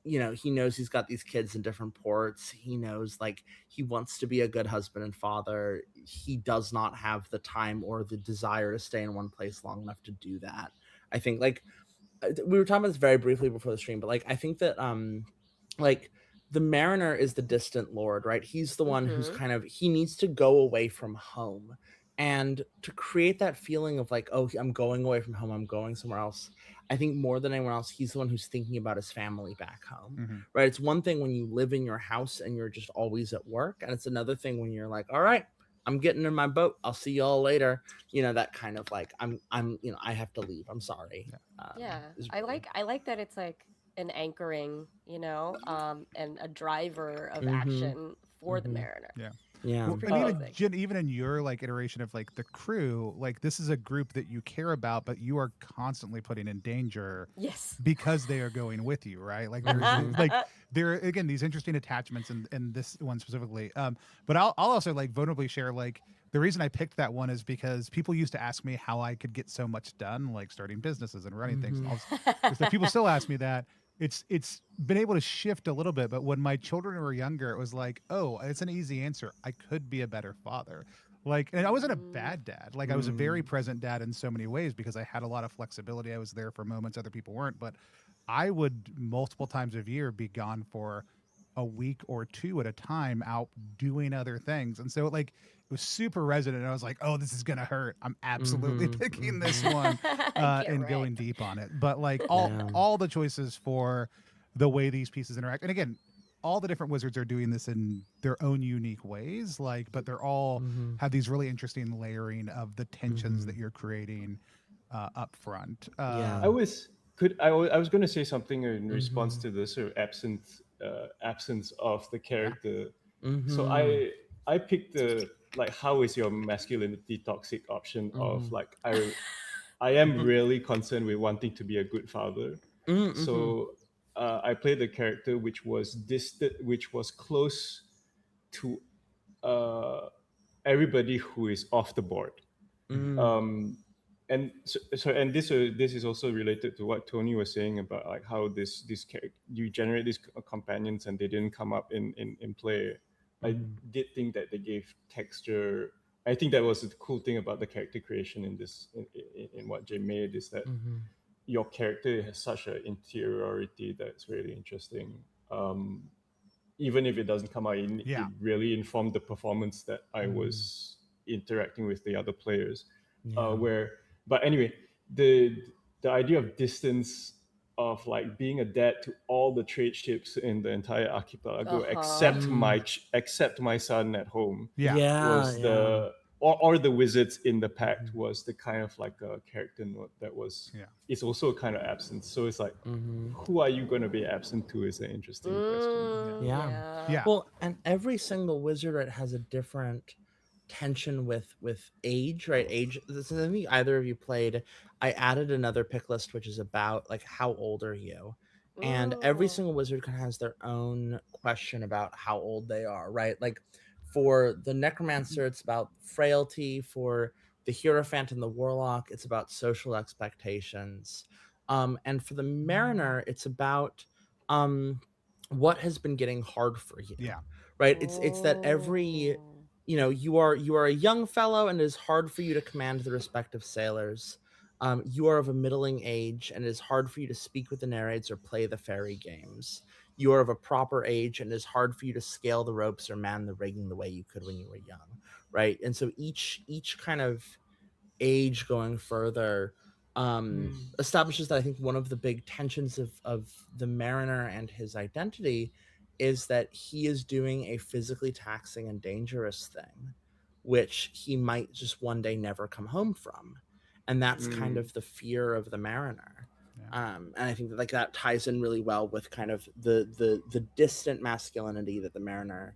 you know, he knows he's got these kids in different ports. He knows like he wants to be a good husband and father. He does not have the time or the desire to stay in one place long enough to do that. I think like we were talking about this very briefly before the stream, but like I think that like the mariner is the distant lord, right? He's the one who's kind of, he needs to go away from home, and to create that feeling of like, oh, I'm going away from home, I'm going somewhere else. I think more than anyone else, he's the one who's thinking about his family back home, right? It's one thing when you live in your house and you're just always at work, and it's another thing when you're like, all right, I'm getting in my boat, I'll see y'all later. You know, that kind of like, I'm you know, I have to leave, I'm sorry. Yeah, I like that it's like an anchoring, you know, and a driver of action for the mariner. yeah. Yeah. Well, Pretty and amazing. Jen, even in your like iteration of like the crew, like this is a group that you care about, but you are constantly putting in danger Yes. because they are going with you, right? Like there's like there are, again, these interesting attachments in this one specifically. But I'll also like vulnerably share like the reason I picked that one is because people used to ask me how I could get so much done, like starting businesses and running things. And all this, like, people still ask me that. It's been able to shift a little bit, but when my children were younger, it was like, oh, it's an easy answer. I could be a better father. Like, and I wasn't a bad dad. Like, I was a very present dad in so many ways because I had a lot of flexibility. I was there for moments other people weren't, but I would multiple times a year be gone for a week or two at a time out doing other things. And so like it was super resonant. And I was like, oh, this is gonna hurt. I'm absolutely picking this one and going Correct. deep on it. But like all the choices for the way these pieces interact. And again, all the different wizards are doing this in their own unique ways, like, but they're all have these really interesting layering of the tensions that you're creating up front. I was going to say something in response to the sort of absence of the character. So I picked the like, how is your masculinity toxic option of like, I am really concerned with wanting to be a good father. So I played a character which was distant, which was close to everybody who is off the board. And and this is also related to what Tony was saying about like how this you generate these companions and they didn't come up in play. I did think that they gave texture. I think that was the cool thing about the character creation in this in what Jay made, is that your character has such an interiority that's really interesting. Even if it doesn't come out, it really informed the performance that I was interacting with the other players. But anyway, the idea of distance, of like being a dad to all the trade ships in the entire archipelago, except my son at home, was the or the wizards in the Pact, was the kind of like a character note that was it's also a kind of absence. So it's like, who are you going to be absent to is an interesting question. Yeah. Well, and every single wizard, right, has a different tension with age, right? Age. This is, I think either of you played. I added another pick list which is about like, how old are you? and every Ooh. single wizard kind of has their own question about how old they are, right? Like for the necromancer, it's about frailty. For the hierophant and the warlock, it's about social expectations. And for the mariner, it's about what has been getting hard for you. Yeah. Right? It's that every, Ooh. you are a young fellow, and it is hard for you to command the respect of sailors. You are of a middling age, and it is hard for you to speak with the narrates or play the fairy games. You are of a proper age, and it is hard for you to scale the ropes or man the rigging the way you could when you were young, right? And so each kind of age going further establishes that I think one of the big tensions of the mariner and his identity is that he is doing a physically taxing and dangerous thing, which he might just one day never come home from. And that's kind of the fear of the mariner. Yeah. And I think that like that ties in really well with kind of the distant masculinity that the mariner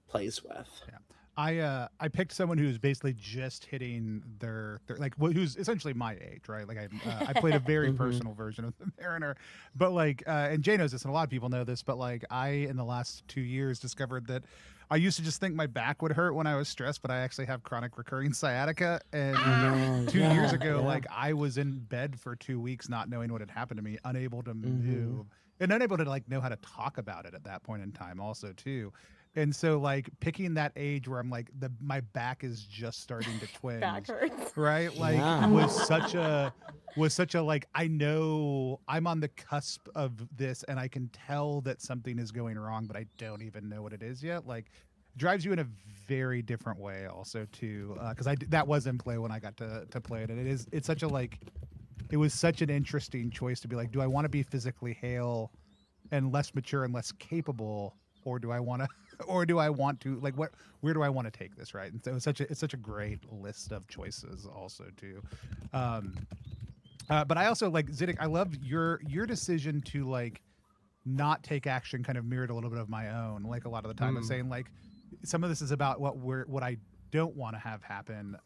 plays with. Yeah. I picked someone who's basically just hitting their like who's essentially my age, right? Like I played a very personal version of the Mariner, but like and Jay knows this, and a lot of people know this, but like I in the last 2 years discovered that I used to just think my back would hurt when I was stressed, but I actually have chronic recurring sciatica. And 2 years ago, like I was in bed for 2 weeks, not knowing what had happened to me, unable to move, and unable to like know how to talk about it at that point in time, also too. And so like picking that age where I'm like my back is just starting to twinge, Back hurts. right? Like Yeah. was such a like I know I'm on the cusp of this and I can tell that something is going wrong, but I don't even know what it is yet. Like drives you in a very different way also too, because that was in play when I got to play it, and it's such a like it was such an interesting choice to be like, do I want to be physically hale and less mature and less capable, or do I want to like where do I want to take this, right? And so it's such a great list of choices also too. But I also like Zedeck, I love your decision to like not take action kind of mirrored a little bit of my own, like a lot of the time of saying like some of this is about what I don't want to have happen.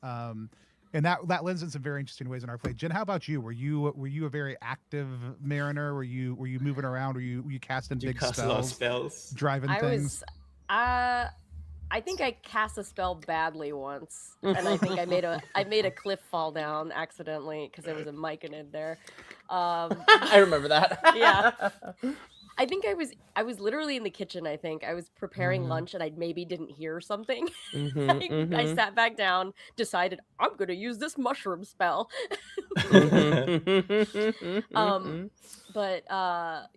And that lends in some very interesting ways in our play. Jen, how about you? Were you a very active mariner? Were you moving around? Were you casting Do you big cast a lot of spells, spells? driving things? I think I cast a spell badly once, and I think I made a cliff fall down accidentally because there was a mic in it there. I remember that. Yeah. I think I was literally in the kitchen. I think I was preparing lunch, and I maybe didn't hear something. I sat back down, decided I'm gonna use this mushroom spell. But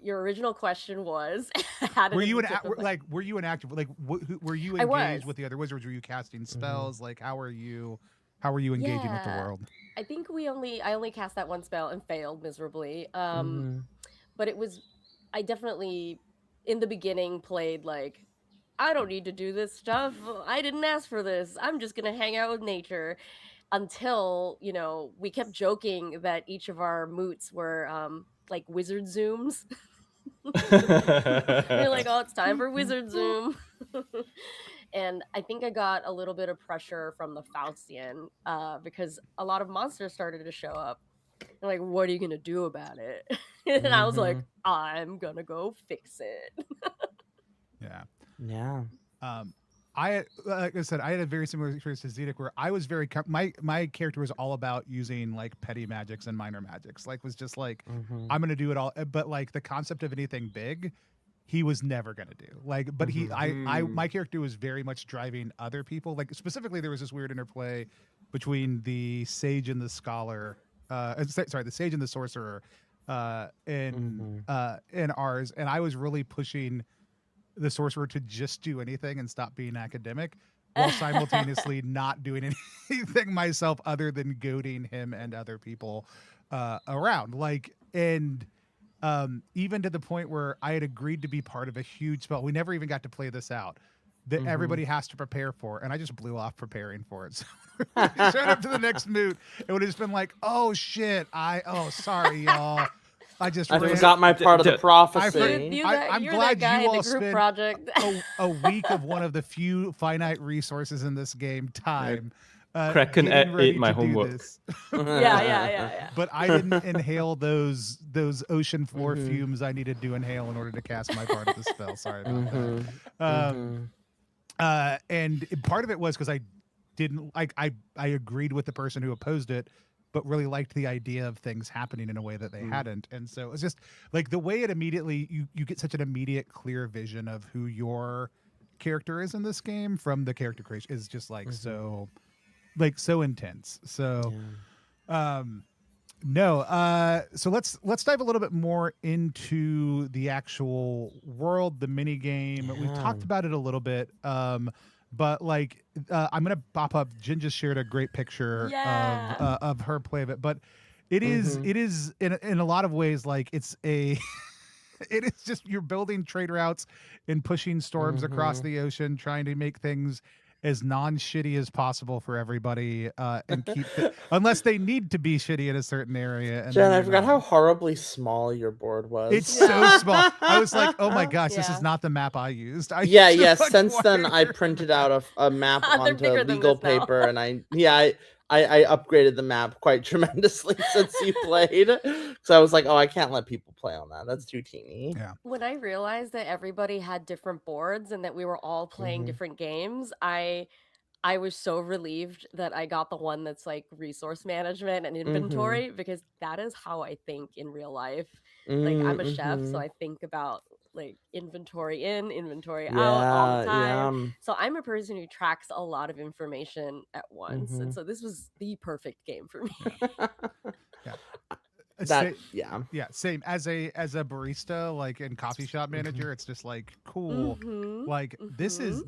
your original question was, how did Were it you typically- were you an active were you I engaged was. with the other wizards? Were you casting spells? Like how were you engaging with the Yeah. world? I think I only cast that one spell and failed miserably. But I definitely in the beginning played like, I don't need to do this stuff. I didn't ask for this. I'm just gonna hang out with nature. Until, we kept joking that each of our moots were like wizard zooms. We're like, oh, it's time for wizard zoom. And I think I got a little bit of pressure from the Faustian because a lot of monsters started to show up. And like, what are you gonna do about it? And I was like, I'm gonna go fix it. Yeah. Yeah. I like I said, I had a very similar experience to Zedeck, where I was very my character was all about using like petty magics and minor magics. Like was just like I'm gonna do it all, but like the concept of anything big, he was never gonna do. Like, but my character was very much driving other people. Like specifically, there was this weird interplay between the sage and the scholar. The sage and the sorcerer, in ours, and I was really pushing the sorcerer to just do anything and stop being academic, while simultaneously not doing anything myself other than goading him and other people around. Like, and even to the point where I had agreed to be part of a huge spell. We never even got to play this out. That everybody has to prepare for, and I just blew off preparing for it. So showed up to the next moot, it would have just been like, "Oh shit! Sorry, y'all. I forgot my part of the prophecy. I'm You're glad that guy you in all the group spent project. a week of one of the few finite resources in this game time Kraken getting ready ate my to do homework. this. Yeah. But I didn't inhale those ocean floor Mhm. fumes I needed to inhale in order to cast my part of the spell. Sorry about Mhm. that. Mhm. And part of it was because I didn't like I agreed with the person who opposed it, but really liked the idea of things happening in a way that they hadn't. And so it was just like the way it immediately you get such an immediate clear vision of who your character is in this game from the character creation is just like so intense. So Yeah. no, so let's dive a little bit more into the actual world, the mini game. We've Yeah. talked about it a little bit, but like I'm gonna pop up. Jen just shared a great picture Yeah. of her play of it, but it is in a lot of ways like it's a it is just you're building trade routes and pushing storms across the ocean, trying to make things as non-shitty as possible for everybody, and keep unless they need to be shitty in a certain area. And Jen, then I you're forgot not. how horribly small your board was. It's Yeah. so small. I was like, oh my gosh, this Yeah. is not the map I used. I Yeah, used a yeah. much Since then, I wider printed map. out a map They're onto bigger than legal this now. paper, and I upgraded the map quite tremendously since you played. So I was like, oh, I can't let people play on that. That's too teeny. Yeah. When I realized that everybody had different boards and that we were all playing different games, I was so relieved that I got the one that's like resource management and inventory because that is how I think in real life. Like I'm a chef, so I think about like inventory in, inventory out all the time. So I'm a person who tracks a lot of information at once. And so this was the perfect game for me. Yeah. That yeah, same as a barista, like in coffee shop manager. It's just like cool. Like this is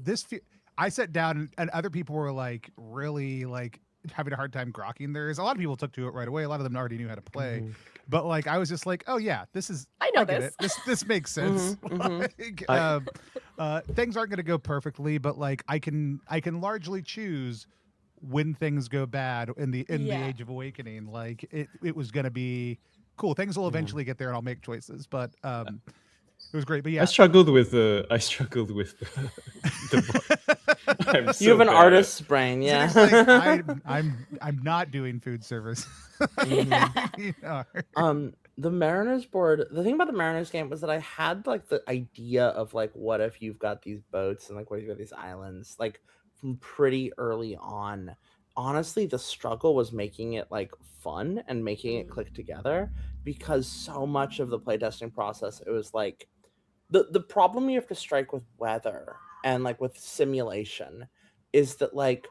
I sat down and other people were like really like having a hard time grokking theirs. A lot of people took to it right away. A lot of them already knew how to play, but like I was just like, oh yeah, this is I know get it. This makes sense. Like, things aren't going to go perfectly, but like I can largely choose when things go bad in the Age of Awakening. Like it was going to be cool. Things will eventually get there, and I'll make choices. But it was great. But yeah, I struggled with the I'm so you have an bad. artist's brain, So yeah. it's like, I'm not doing food service. You are. The Mariners board, the thing about the Mariners game was that I had like the idea of like what if you've got these boats and like what if you've got these islands like from pretty early on. Honestly, the struggle was making it like fun and making it click together because so much of the playtesting process it was like the problem you have to strike with weather and like with simulation is that like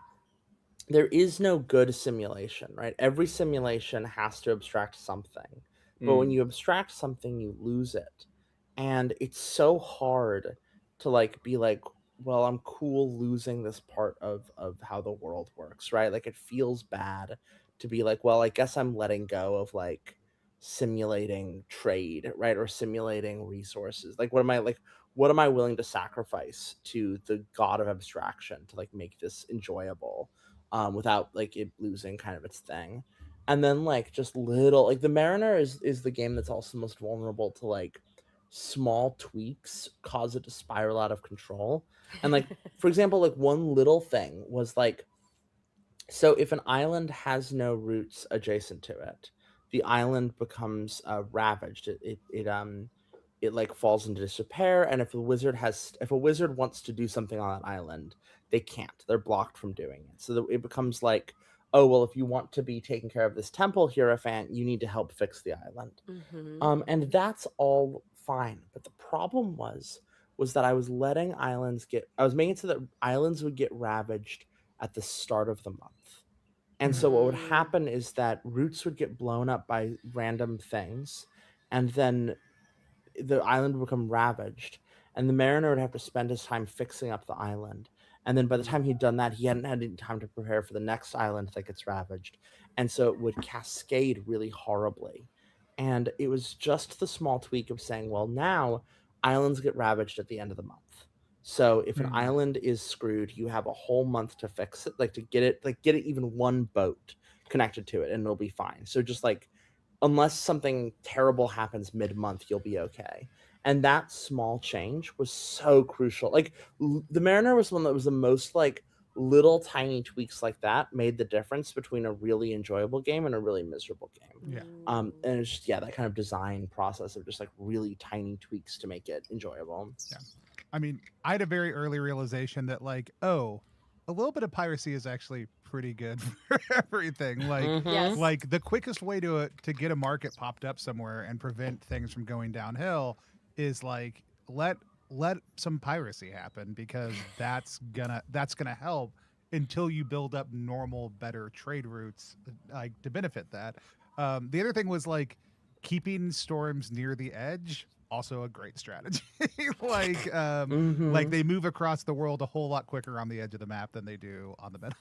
there is no good simulation, right? Every simulation has to abstract something. But when you abstract something, you lose it. And it's so hard to like be like, well, I'm cool losing this part of how the world works, right? Like it feels bad to be like, well, I guess I'm letting go of like simulating trade, right? Or simulating resources. Like what am I willing to sacrifice to the god of abstraction to like make this enjoyable? Without like it losing kind of its thing. And then like just little like the Mariner is the game that's also most vulnerable to like small tweaks cause it to spiral out of control. And like for example, like one little thing was like so if an island has no roots adjacent to it, the island becomes ravaged. It like falls into disrepair, and if a wizard wants to do something on that island, they can't. They're blocked from doing it. So it becomes like, oh well, if you want to be taking care of this temple, Hierophant, you need to help fix the island. And that's all fine. But the problem was that I was making it so that islands would get ravaged at the start of the month. And so what would happen is that roots would get blown up by random things, and then the island would become ravaged, and the Mariner would have to spend his time fixing up the island. And then by the time he'd done that, he hadn't had any time to prepare for the next island that gets ravaged. And so it would cascade really horribly. And it was just the small tweak of saying, well, now islands get ravaged at the end of the month. So if an island is screwed, you have a whole month to fix it, like to get it even one boat connected to it, and it'll be fine. So just like, unless something terrible happens mid-month, you'll be okay. And that small change was so crucial. Like the Mariner was one that was the most like little tiny tweaks like that made the difference between a really enjoyable game and a really miserable game. Yeah. And it's just, that kind of design process of just like really tiny tweaks to make it enjoyable. Yeah. I mean, I had a very early realization that like, oh, a little bit of piracy is actually pretty good for everything. Like, Yes. like the quickest way to get a market popped up somewhere and prevent things from going downhill is like let some piracy happen, because that's gonna help until you build up normal, better trade routes like to benefit that. The other thing was like keeping storms near the edge, also a great strategy. Like they move across the world a whole lot quicker on the edge of the map than they do on the middle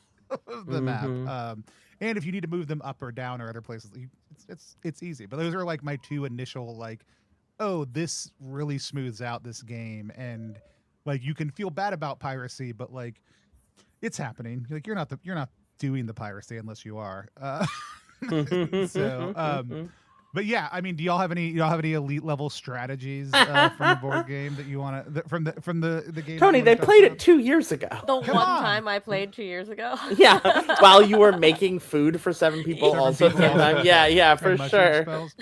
of the map. And if you need to move them up or down or other places, it's easy. But those are like my two initial like, oh, this really smooths out this game. And like you can feel bad about piracy, but like it's happening. Like you're not doing the piracy unless you are. So but yeah, I mean, do y'all have any elite level strategies from the board game that you want to from the game? Tony, they played it 2 years ago. The Come one on. time I played 2 years ago. Yeah, while you were making food for 7 people Seven also at the people same time. also. Yeah, And for mushroom sure. spells.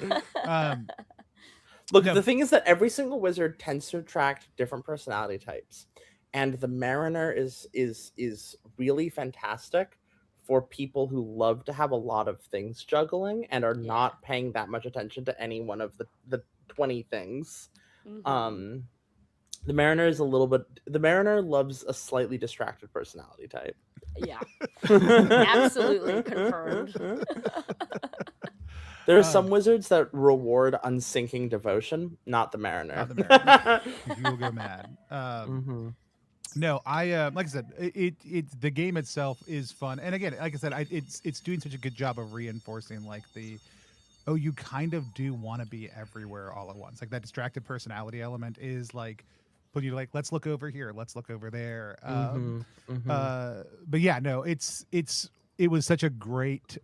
Look, No. the thing is that every single wizard tends to attract different personality types, and the Mariner is really fantastic for people who love to have a lot of things juggling and are not paying that much attention to any one of the 20 things. Mhm. The Mariner is a little bit. The Mariner loves a slightly distracted personality type. Yeah. Absolutely confirmed. There are some wizards that reward unsinking devotion, not the Mariner. Not the Mariner. You will go mad. No, I like I said, it the game itself is fun, and again, like I said, it's doing such a good job of reinforcing like you kind of do want to be everywhere all at once. Like that distracted personality element is like, but you like, let's look over here, let's look over there. But yeah, no, it was such a great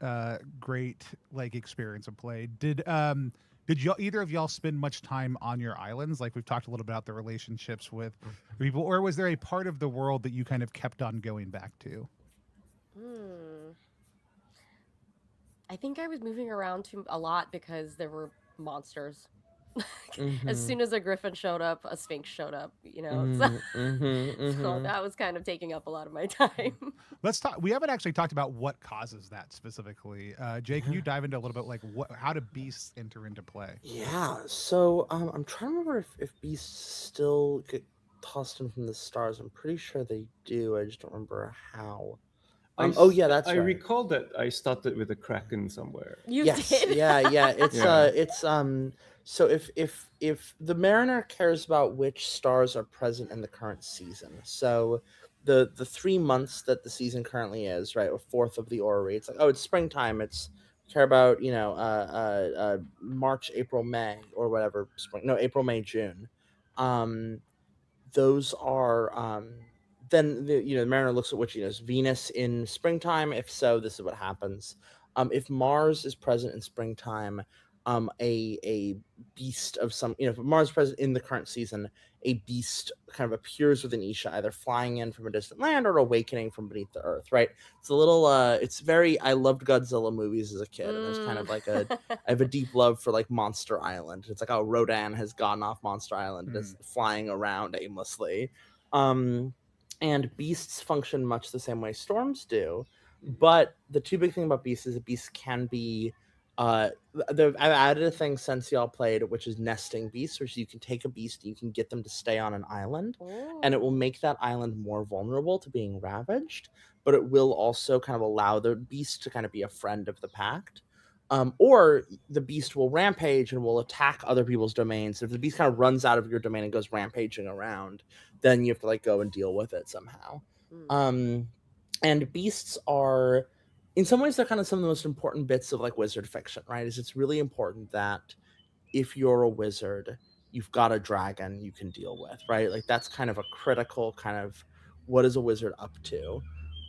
like experience of play. Did y'all, either of y'all spend much time on your islands? Like we've talked a little about the relationships with people, or was there a part of the world that you kind of kept on going back to? I think I was moving around a lot because there were monsters. As soon as a griffin showed up, a sphinx showed up, so that was kind of taking up a lot of my time. Let's talk. We haven't actually talked about what causes that specifically. Jay, can you dive into a little bit like how do beasts enter into play? Yeah, so I'm trying to remember if beasts still get tossed in from the stars. I'm pretty sure they do. I just don't remember how. Oh yeah, that's I right. recall that I started with a kraken somewhere. You Yes, did? yeah. It's Yeah. it's So if the Mariner cares about which stars are present in the current season, so the 3 months that the season currently is, right, a fourth of the orrery. It's like, oh, it's springtime. It's care about March, April, May, or whatever spring. No, April, May, June. Those are then the Mariner looks at which is Venus in springtime. If so, this is what happens. If Mars is present in springtime, a beast of some, if Mars is present in the current season, a beast kind of appears within Isha, either flying in from a distant land or awakening from beneath the earth, right? It's a little, it's very, I loved Godzilla movies as a kid, and there's kind of like I have a deep love for like Monster Island. It's like how Rodan has gotten off Monster Island and is flying around aimlessly. And beasts function much the same way storms do, but the two big things about beasts is that beasts can be I've added a thing since y'all played, which is nesting beasts, which you can take a beast and you can get them to stay on an island, and it will make that island more vulnerable to being ravaged, but it will also kind of allow the beast to kind of be a friend of the Pact. Or the beast will rampage and will attack other people's domains. If the beast kind of runs out of your domain and goes rampaging around, then you have to like go and deal with it somehow. And beasts are, in some ways, they're kind of some of the most important bits of like wizard fiction, right? Is it's really important that if you're a wizard, you've got a dragon you can deal with, right? Like that's kind of a critical kind of what is a wizard up to.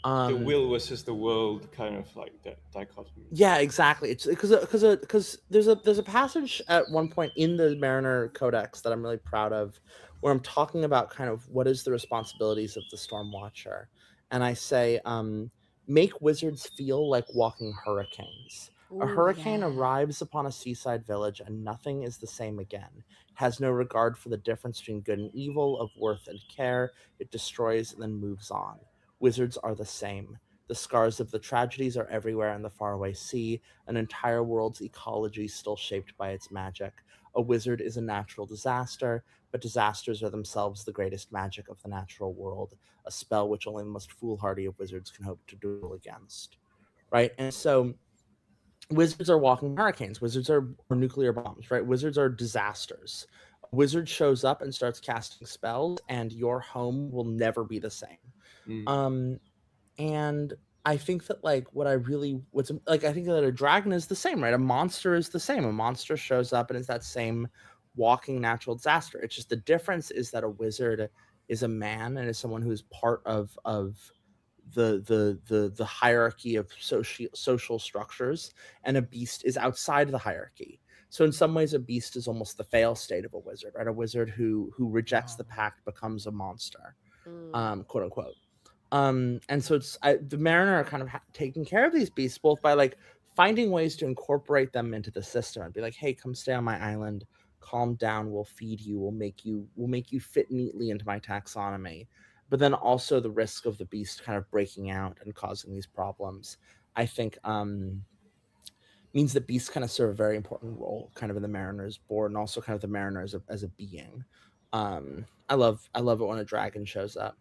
The will versus the world, kind of like that dichotomy. Yeah, exactly. It's because there's a passage at one point in the Mariner Codex that I'm really proud of, where I'm talking about kind of what is the responsibilities of the Storm Watcher, and I say, make wizards feel like walking hurricanes. A Ooh, hurricane yeah. arrives upon a seaside village, and nothing is the same again. Has no regard for the difference between good and evil, of worth and care. It destroys and then moves on. Wizards are the same. The scars of the tragedies are everywhere in the faraway sea, an entire world's ecology still shaped by its magic. A wizard is a natural disaster, but disasters are themselves the greatest magic of the natural world, a spell which only the most foolhardy of wizards can hope to duel against. Right? And so wizards are walking hurricanes. Wizards are nuclear bombs, right? Wizards are disasters. A wizard shows up and starts casting spells, and your home will never be the same. Mm. Um, and I think that I think that a dragon is the same, right? A monster is the same. A monster shows up and is that same walking natural disaster. It's just the difference is that a wizard is a man and is someone who's part of the hierarchy of social structures, and a beast is outside the hierarchy. So in some ways, a beast is almost the fail state of a wizard, right? A wizard who rejects the pact becomes a monster, Mm. quote unquote. And so the mariner are kind of taking care of these beasts both by like finding ways to incorporate them into the system and be like, hey, come stay on my island, calm down, we'll feed you, we'll make you fit neatly into my taxonomy. But then also the risk of the beast kind of breaking out and causing these problems, I think, means that beasts kind of serve a very important role kind of in the mariner's board, and also kind of the mariner as a being. I love it when a dragon shows up.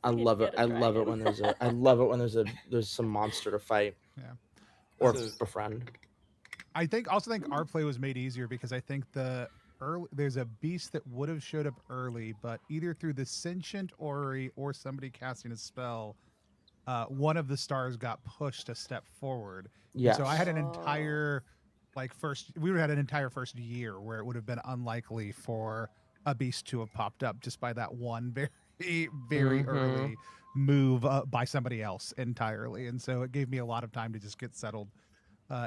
I love it. Get a I love it dragon. when there's some monster to fight Yeah. or So- befriend. I think our play was made easier because I think there's a beast that would have showed up early, but either through the sentient orrery or somebody casting a spell, one of the stars got pushed a step forward. And so I had an Yes. entire we would have had an entire first year where it would have been unlikely for a beast to have popped up just by that one very Mhm. early move by somebody else entirely. And so it gave me a lot of time to just get settled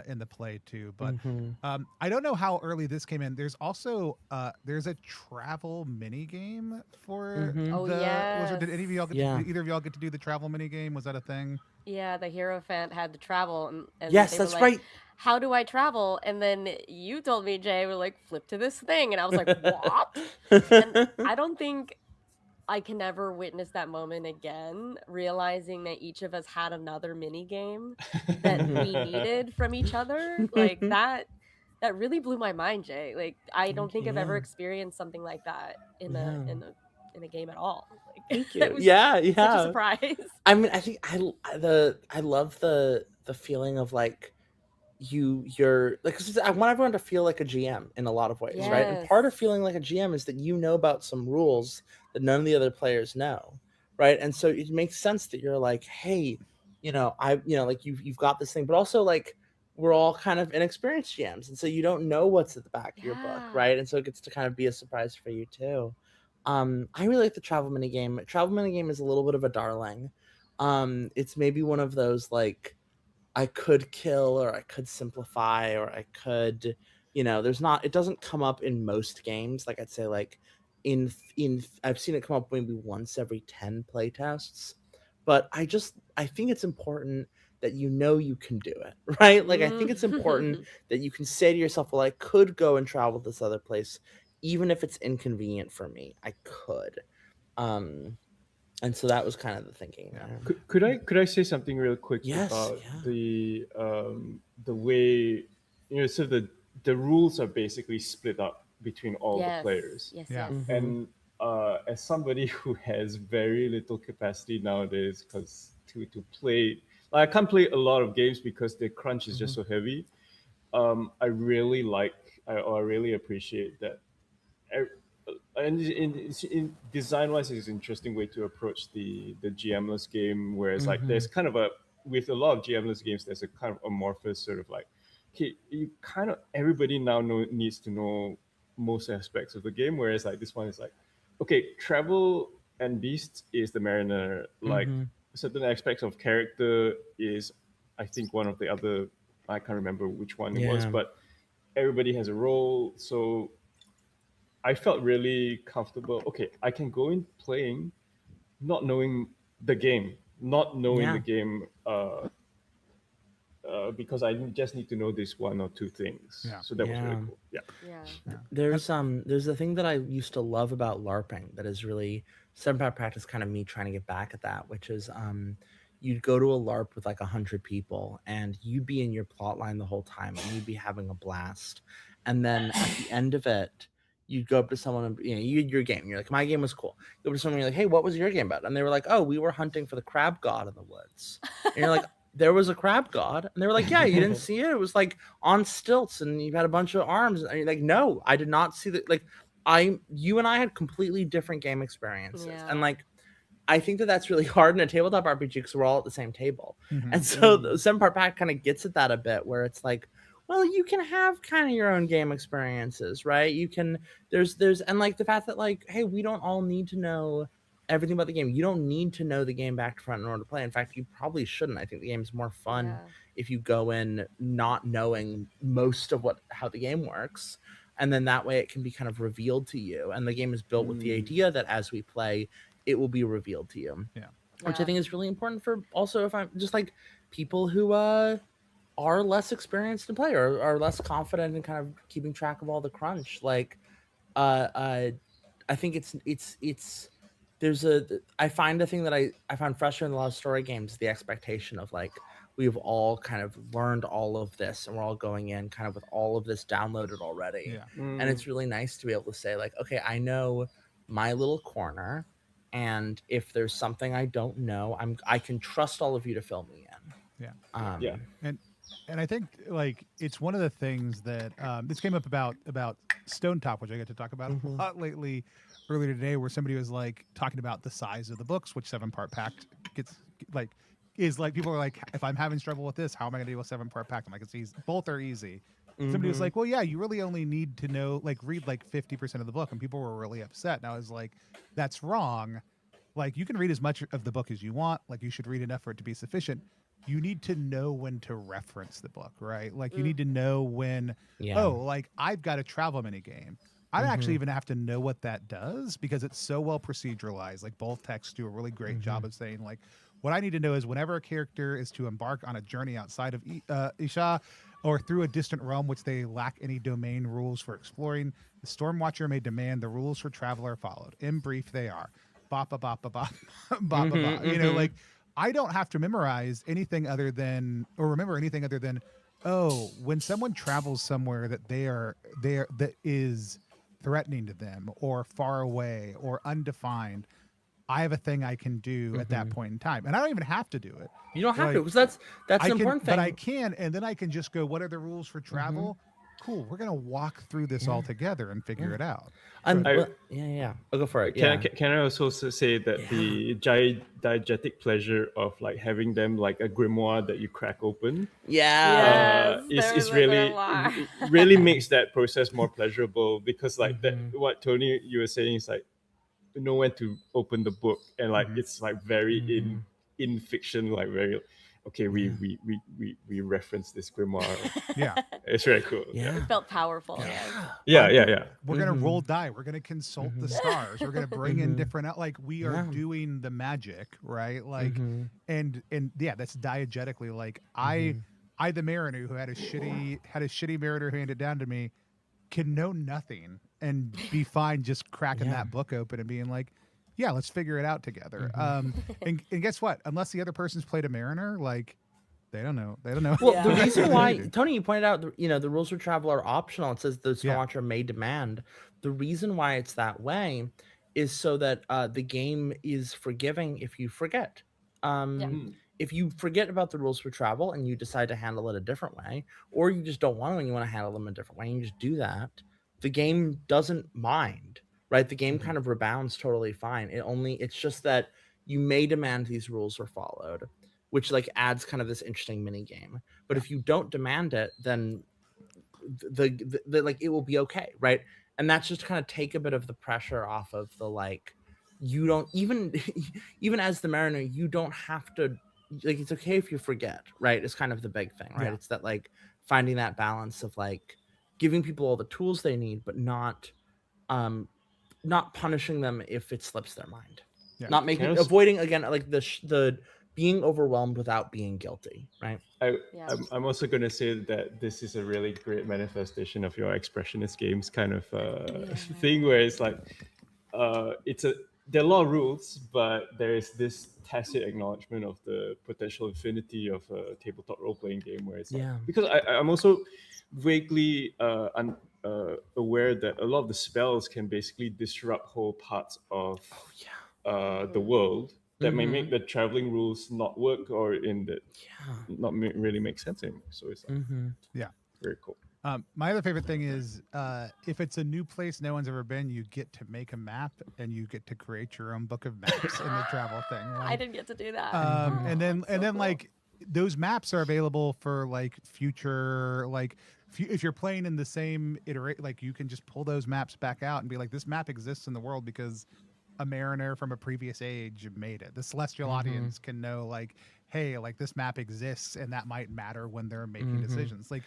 in the play too. But Mhm. I don't know how early this came in. There's also there's a travel mini game for Mhm. Oh, the wizard. Did any of y'all Yeah. did either of y'all get to do the travel mini game? Was that a thing? Yeah, the Hierophant had to travel, and Yes, they were that's like, right. "How do I travel?" And then you told me, Jay, we're like, "Flip to this thing," and I was like, "What?" And I don't think I can ever witness that moment again, realizing that each of us had another mini game that we needed from each other. Like that really blew my mind, Jay. Like I don't think I've ever Yeah. experienced something like that Yeah. in a game at all. Like Thank it you. was Yeah, such a yeah. surprise. I mean, I think I love the feeling of like you're like 'cause I want everyone to feel like a GM in a lot of ways, right? And part of Yes. feeling like a GM is that you know about some rules that none of the other players know, right? And so it makes sense that you're like, hey, like you've got this thing, but also like we're all kind of inexperienced GMs, and so you don't know what's at the back of your book, Yeah. right? And so it gets to kind of be a surprise for you too. I really like the travel mini game. Travel mini game is a little bit of a darling. It's maybe one of those like I could kill or I could simplify or I could, it doesn't come up in most games. Like I'd say like in I've seen it come up maybe once every 10 playtests. But I think it's important that you can do it, right? Like I think it's important that you can say to yourself, well, I could go and travel this other place, even if it's inconvenient for me. I could. Um and so that was kind of the thinking Yeah. there. Could I say something real quick Yes, about yeah. the way so the rules are basically split up between all the Yes. players. Yes, Yeah. yes. And as somebody who has very little capacity nowadays, because to play, like, I can't play a lot of games because the crunch is just so heavy. I really I really appreciate that. And in design wise, it's an interesting way to approach the GMless game, whereas like there's kind of with a lot of GMless games, there's a kind of amorphous sort of like, okay, you kind of everybody now needs to know most aspects of the game, whereas like this one is like, okay, travel and beasts is the mariner, like certain aspects of character is, I think, one of the other, I can't remember which one it was, Yeah. but everybody has a role. So I felt really comfortable. Okay, I can go in playing, not knowing the game, not knowing Yeah. the game because I just need to know this one or two things. Yeah. So that was really Yeah. cool. Yeah. Yeah. There's a thing that I used to love about LARPing that is really Seven Power Practice kind of me trying to get back at that, which is you'd go to a LARP with like 100 people and you'd be in your plot line the whole time and you'd be having a blast. And then at the end of it, you'd go up to someone and you had your game. You're like, my game was cool. You go up to someone and you're like, hey, what was your game about? And they were like, oh, we were hunting for the crab god in the woods. And you're like, there was a crab god. And they were like, yeah, you didn't see it? It was like on stilts and you had a bunch of arms. And you're like, no, I did not see that. Like you and I had completely different game experiences. Yeah. And like, I think that that's really hard in a tabletop RPG because we're all at the same table. Mhm. And so the Seven Part Pack kind of gets at that a bit where it's like, well, you can have kind of your own game experiences, right? You can, there's, and like the fact that like, hey, we don't all need to know everything about the game. You don't need to know the game back to front in order to play. In fact, you probably shouldn't. I think the game's more fun Yeah. if you go in not knowing most of how the game works. And then that way it can be kind of revealed to you. And the game is built with the idea that as we play, it will be revealed to you. Yeah. Which I think is really important for also if I'm just like people who are less experienced in play or are less confident in kind of keeping track of all the crunch. Like I think it's there's I find a thing that I find frustrating in a lot of story games, the expectation of like we've all kind of learned all of this and we're all going in kind of with all of this downloaded already. Yeah. And it's really nice to be able to say like, okay, I know my little corner, and if there's something I don't know, I can trust all of you to fill me in. Yeah. Yeah. And I think like it's one of the things that this came up about Stone Top, which I get to talk about a lot lately earlier today, where somebody was like talking about the size of the books, which 7-part Pact gets like is like people are like, if I'm having trouble with this, how am I gonna deal with 7-part Pact? I'm like, it's easy. Both are easy. Somebody was like, well, yeah, you really only need to know, like, read like 50% of the book, and people were really upset. And I was like, that's wrong. Like, you can read as much of the book as you want. Like, you should read enough for it to be sufficient. You need to know when to reference the book, right? Like, you need to know when, oh, like, I've got a travel mini game. I actually even have to know what that does because it's so well proceduralized. Like, both texts do a really great job of saying, like, what I need to know is whenever a character is to embark on a journey outside of Isha or through a distant realm which they lack any domain rules for exploring, the Stormwatcher may demand the rules for travel are followed. In brief, they are bop ba bop ba bop bop ba. You know, like I don't have to memorize anything other than or remember anything other than, oh, when someone travels somewhere that that is threatening to them or far away or undefined, I have a thing I can do at that point in time, and I don't even have to do it. You don't have Like, to, because that's I an can, important thing. but I can, and then I can just go, what are the rules for travel? Cool, we're gonna walk through this all together and figure it out. Yeah. I'll go for it. Can I also say that the diegetic pleasure of like having them like a grimoire that you crack open Yes, is there's a really grimoire. really makes that process more pleasurable because like that what Tony you were saying is like know when to open the book and like it's like very in fiction, like very okay, we reference this grimoire. Yeah, It's very cool. It felt powerful. Yeah. we're gonna roll die. We're gonna consult the stars. We're gonna bring in different like we are doing the magic, right? Like, and yeah, that's diegetically like I the mariner who had a shitty mariner handed down to me can know nothing and be fine just cracking that book open and being like, yeah, let's figure it out together. And guess what? Unless the other person's played a mariner, like they don't know. Well, the reason why, Tony, you pointed out, the rules for travel are optional. It says the Stormwatcher may demand. The reason why it's that way is so that the game is forgiving if you forget. If you forget about the rules for travel and you decide to handle it a different way, or you just don't want to and you want to handle them a different way, and you just do that, the game doesn't mind, right? The game kind of rebounds totally fine. It's just that you may demand these rules are followed, which like adds kind of this interesting mini game. But if you don't demand it, then the like it will be okay, right? And that's just kind of take a bit of the pressure off of the like you don't even as the mariner, you don't have to like it's okay if you forget, right? It's kind of the big thing, right? It's that like finding that balance of like giving people all the tools they need, but not punishing them if it slips their mind. Not making avoiding again like the being overwhelmed without being guilty, right? Yeah. I'm also going to say that this is a really great manifestation of your expressionist games kind of thing, where it's like there are a lot of rules, but there is this tacit acknowledgement of the potential infinity of a tabletop role playing game, where it's like, Yeah. because I'm also vaguely aware that a lot of the spells can basically disrupt whole parts of the world that may make the traveling rules not work, or in that not really make sense anymore. So it's like, Yeah. very cool. My other favorite thing is if it's a new place no one's ever been, you get to make a map and you get to create your own book of maps in the travel thing. Like, I didn't get to do that. and then so cool. like those maps are available for like future like if you're playing in the same iterate, like you can just pull those maps back out and be like, this map exists in the world because a mariner from a previous age made it. The celestial audience can know like, hey, like this map exists and that might matter when they're making decisions. Like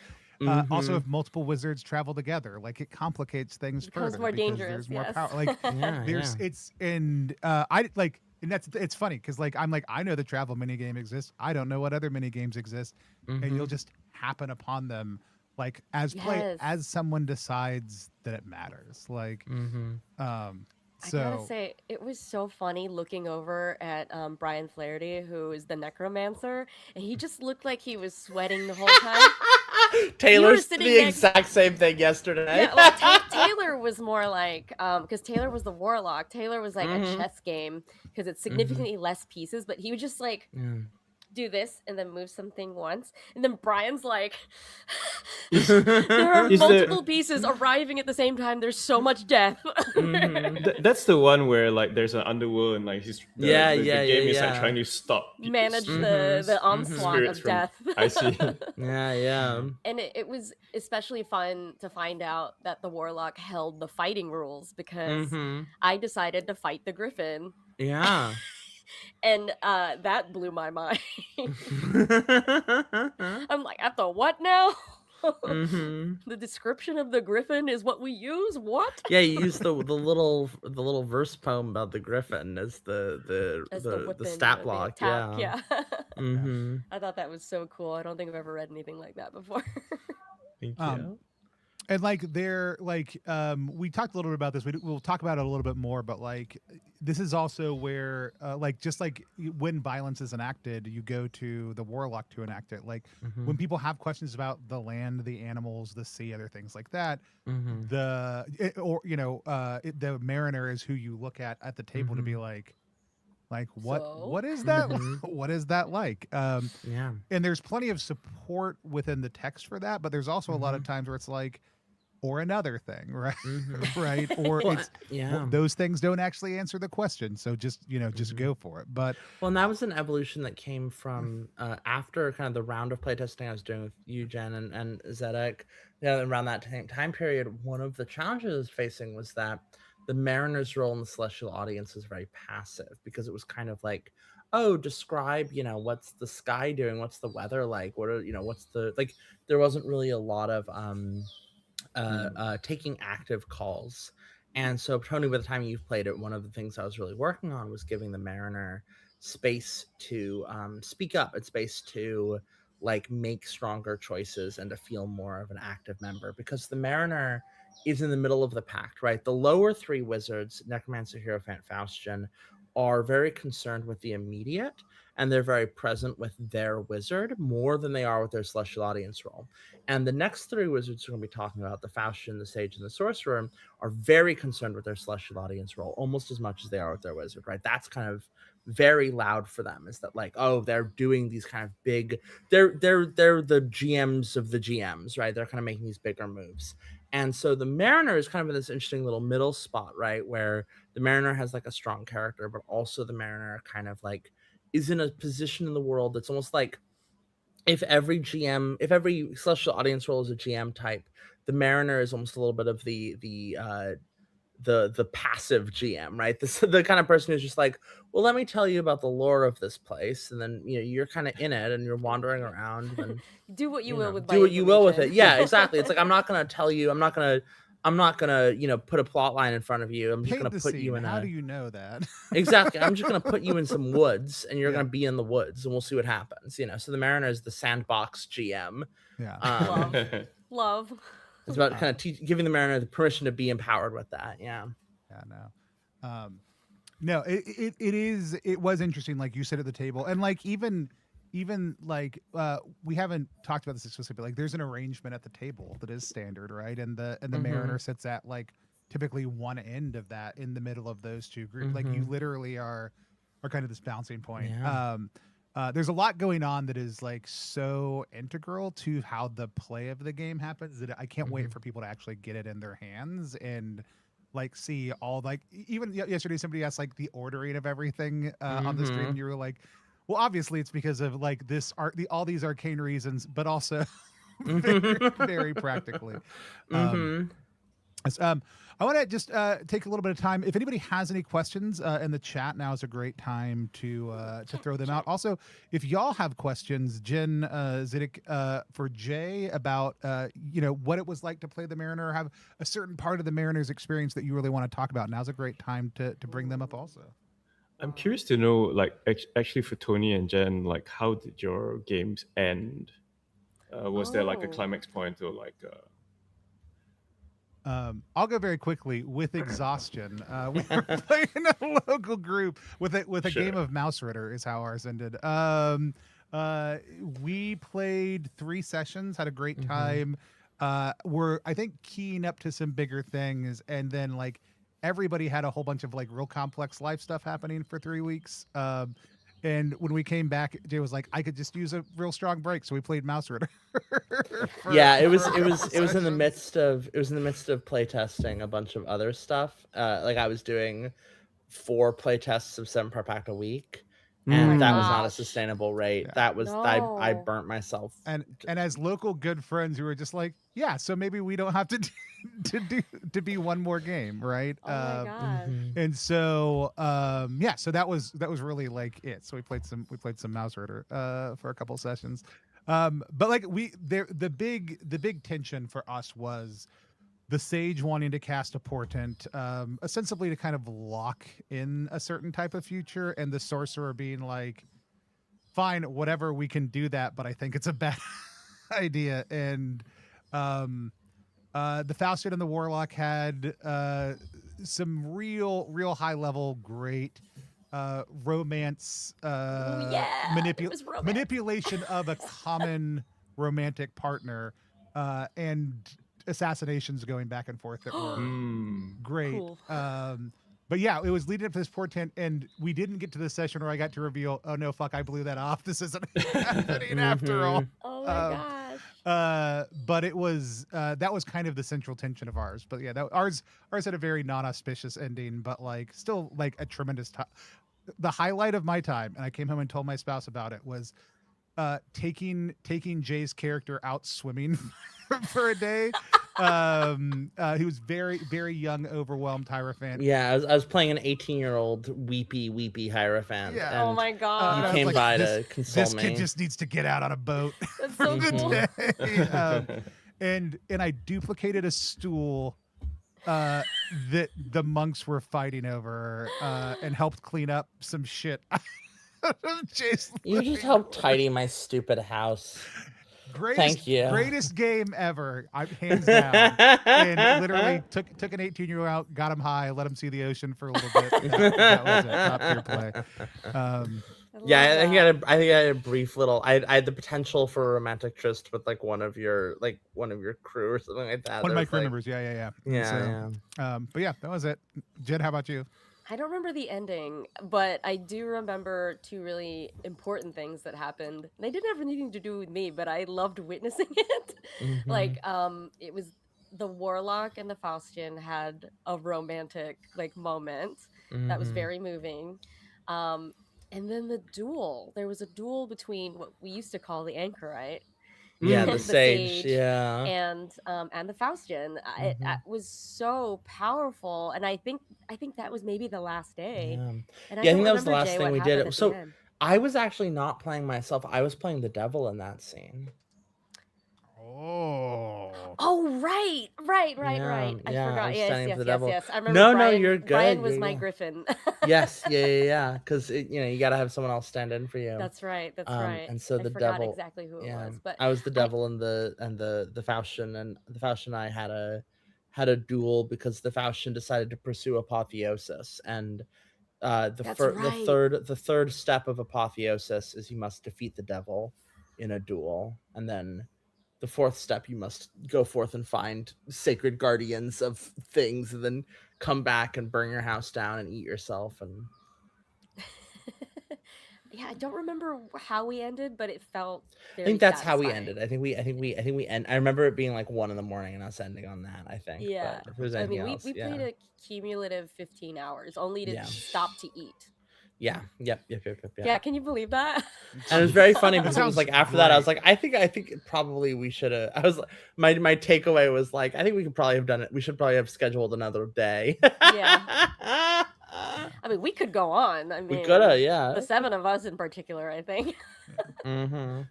also if multiple wizards travel together, like it complicates things It becomes further more because dangerous, there's more yes. power. Like there's it's and I like, and it's funny because like I'm like, I know the travel minigame exists, I don't know what other minigames exist, and you'll just happen upon them like as Yes. as someone decides that it matters. Like I so gotta say, it was so funny looking over at Brian Flaherty, who is the necromancer, and he just looked like he was sweating the whole time. Taylor's sitting the next- exact same thing yesterday. Yeah, well, Taylor was more like, because Taylor was the warlock. Taylor was like a chess game because it's significantly less pieces, but he would just like do this and then move something once, and then Brian's like, there are multiple pieces arriving at the same time. There's so much death. That's the one where like there's an underworld and like the game is like trying to stop manage the onslaught spirits of from- death. I see. And it was especially fun to find out that the warlock held the fighting rules because I decided to fight the griffin. Yeah. And that blew my mind. I'm like, at the what now? The description of the griffin is what we use? What? Yeah, you use the little verse poem about the griffin as the weapon, stat the block. attack, Yeah. I thought that was so cool. I don't think I've ever read anything like that before. Thank you. And like they're like we talked a little bit about this. We'll talk about it a little bit more, but like this is also where like just like when violence is enacted, you go to the warlock to enact it. Like when people have questions about the land, the animals, the sea, other things like that, the mariner is who you look at the table to be like what is that? What is that like? And there's plenty of support within the text for that, but there's also a lot of times where it's like, or another thing, right? Right? Or those things don't actually answer the question, so just just go for it. But and that was an evolution that came from after kind of the round of playtesting I was doing with you, Jen, and Zedeck. Around that time period, one of the challenges I was facing was that the mariner's role in the celestial audience was very passive, because it was kind of like, oh, describe, what's the sky doing? What's the weather like? What are, what's the, like, there wasn't really a lot of taking active calls. And so, Tony, by the time you've played it, one of the things I was really working on was giving the mariner space to speak up, and space to like make stronger choices and to feel more of an active member, because the mariner is in the middle of the pact, right? The lower three wizards, Necromancer, Hierophant, Faustian, are very concerned with the immediate, and they're very present with their wizard more than they are with their celestial audience role. And the next three wizards we're going to be talking about, the Faustian, the Sage, and the Sorcerer, are very concerned with their celestial audience role almost as much as they are with their wizard, right? That's kind of very loud for them, is that like, oh, they're doing these kind of big, they're the GMs of the GMs, right? They're kind of making these bigger moves. And so the mariner is kind of in this interesting little middle spot, right? Where the mariner has like a strong character, but also the mariner kind of like is in a position in the world that's almost like, if every celestial audience role is a GM type, the mariner is almost a little bit of the passive GM, right? The kind of person who's just like, well, let me tell you about the lore of this place, and then you're kind of in it and you're wandering around and do what you will with do what you will with it. Yeah, exactly. It's like, I'm not gonna tell you, I'm not gonna I'm not gonna, put a plot line in front of you. I'm just Paint gonna the put scene. you in How a do you know that? exactly. I'm just gonna put you in some woods, and you're Yeah. gonna be in the woods, and we'll see what happens. So the Mariner is the sandbox GM. Yeah. Love. Love. It's about kind of giving the Mariner the permission to be empowered with that. Yeah. Yeah, no. No, it was interesting, like you said at the table. And like even like we haven't talked about this explicitly, but like there's an arrangement at the table that is standard, right? And the Mariner sits at like typically one end of that in the middle of those two groups. Like you literally are kind of this bouncing point. Yeah. There's a lot going on that is like so integral to how the play of the game happens that I can't wait for people to actually get it in their hands and like see all like even yesterday somebody asked like the ordering of everything on the stream, and you were like, well, obviously it's because of like this art, all these arcane reasons, but also very, very practically. I want to just take a little bit of time. If anybody has any questions in the chat, now is a great time to throw them out. Also, if y'all have questions, Jenn, Zedeck, for Jay about what it was like to play the Mariner, or have a certain part of the Mariner's experience that you really want to talk about, now's a great time to bring them up also. I'm curious to know, like, actually for Tony and Jen, like, how did your games end? Was there like a climax point or like? I'll go very quickly with exhaustion. We were playing a local group with a Sure. game of Mouse Ritter is how ours ended. We played 3 sessions, had a great time. We're I think keying up to some bigger things, and then like everybody had a whole bunch of like real complex life stuff happening for 3 weeks. And when we came back, Jay was like, "I could just use a real strong break," so we played Mouse Ritter. It was in the midst of play testing a bunch of other stuff. Like I was doing 4 play tests of 7 per Pact a week, and that was not a gosh. sustainable rate. Yeah. That was I No. burnt myself. And as local good friends, we were just like, yeah, so maybe we don't have to to be one more game, right? Oh my gosh. And so so that was really like it. So we played some Mouse Ritter for a couple sessions. But like the big tension for us was the Sage wanting to cast a portent, ostensibly to kind of lock in a certain type of future, and the Sorcerer being like, fine, whatever, we can do that, but I think it's a bad idea. And the Faustian and the Warlock had some real high level great romance, yeah, it was romance. manipulation of a common romantic partner, and assassinations going back and forth that were great. Cool. But yeah, it was leading up to this portent, and we didn't get to the session where I got to reveal, oh no, fuck, I blew that off. This isn't happening after all. Oh my gosh. But it was that was kind of the central tension of ours. But yeah, ours had a very non-auspicious ending, but like still like a tremendous time. The highlight of my time, and I came home and told my spouse about it, was taking Jay's character out swimming for a day. He was very, very young, overwhelmed Hierophant. Yeah, I was playing an 18-year-old weepy Hierophant. Yeah. And Oh my god. you I came was like, by this- to console This me. kid just needs to get out on a boat. That's so cool. And I duplicated a stool that the monks were fighting over, and helped clean up some shit. Jay's You just helped tidy my stupid house. Thank you. Greatest game ever, hands down. And literally took an 18-year-old out, got him high, let him see the ocean for a little bit. That was it. Top tier play. Yeah, I think I had a brief little. I had the potential for a romantic tryst with like one of your crew or something like that. One of my There was, crew like- members. Yeah. Yeah, So, but yeah, that was it. Jen, how about you? I don't remember the ending, but I do remember 2 really important things that happened. They didn't have anything to do with me, but I loved witnessing it. Mhm. Like, it was the Warlock and the Faustian had a romantic like moment that was Mhm. very moving. And then the duel. There was a duel between what we used to call the Anchorite. Yeah, and the the sage. sage, Yeah. and the Faustian. It was so powerful, and I think that was maybe the last day. Yeah. And Yeah, I don't think that was the remember, last Jay, thing what we happened did. at the So end. I was actually not playing myself. I was playing the devil in that scene. Oh. Oh, right. Yeah, I yeah, I forgot. was Yes, standing for the devil. yes. I remember No, Brian. you're good. Brian was my yeah. griffin. Yes, yeah. Because you gotta have someone else stand in for you. That's right. And so I the forgot devil. exactly who it Yeah, was, but I was the devil and the Faustian, and the Faustian and I had a duel because the Faustian decided to pursue apotheosis, and that's right. the third step of apotheosis is you must defeat the devil in a duel, and then the fourth step you must go forth and find sacred guardians of things, and then come back and burn your house down and eat yourself. And Yeah, I don't remember how we ended, but it felt I very think that's how we satisfying. ended. I think we end. I remember it being like 1 a.m. and us ending on that. I think. Yeah. But if there's I anything mean, else, we yeah, played a cumulative 15 hours only to Yeah. stop to eat. yeah, yep. Yeah, can you believe that? And it was very funny because it was sounds like after that I was great. like, I think probably we should have. I was my takeaway was like, I think we could probably have done it. We should probably have scheduled another day. Yeah. I mean, we could go on. I mean, We coulda, yeah. The 7 of us in particular, I think. Mm-hmm.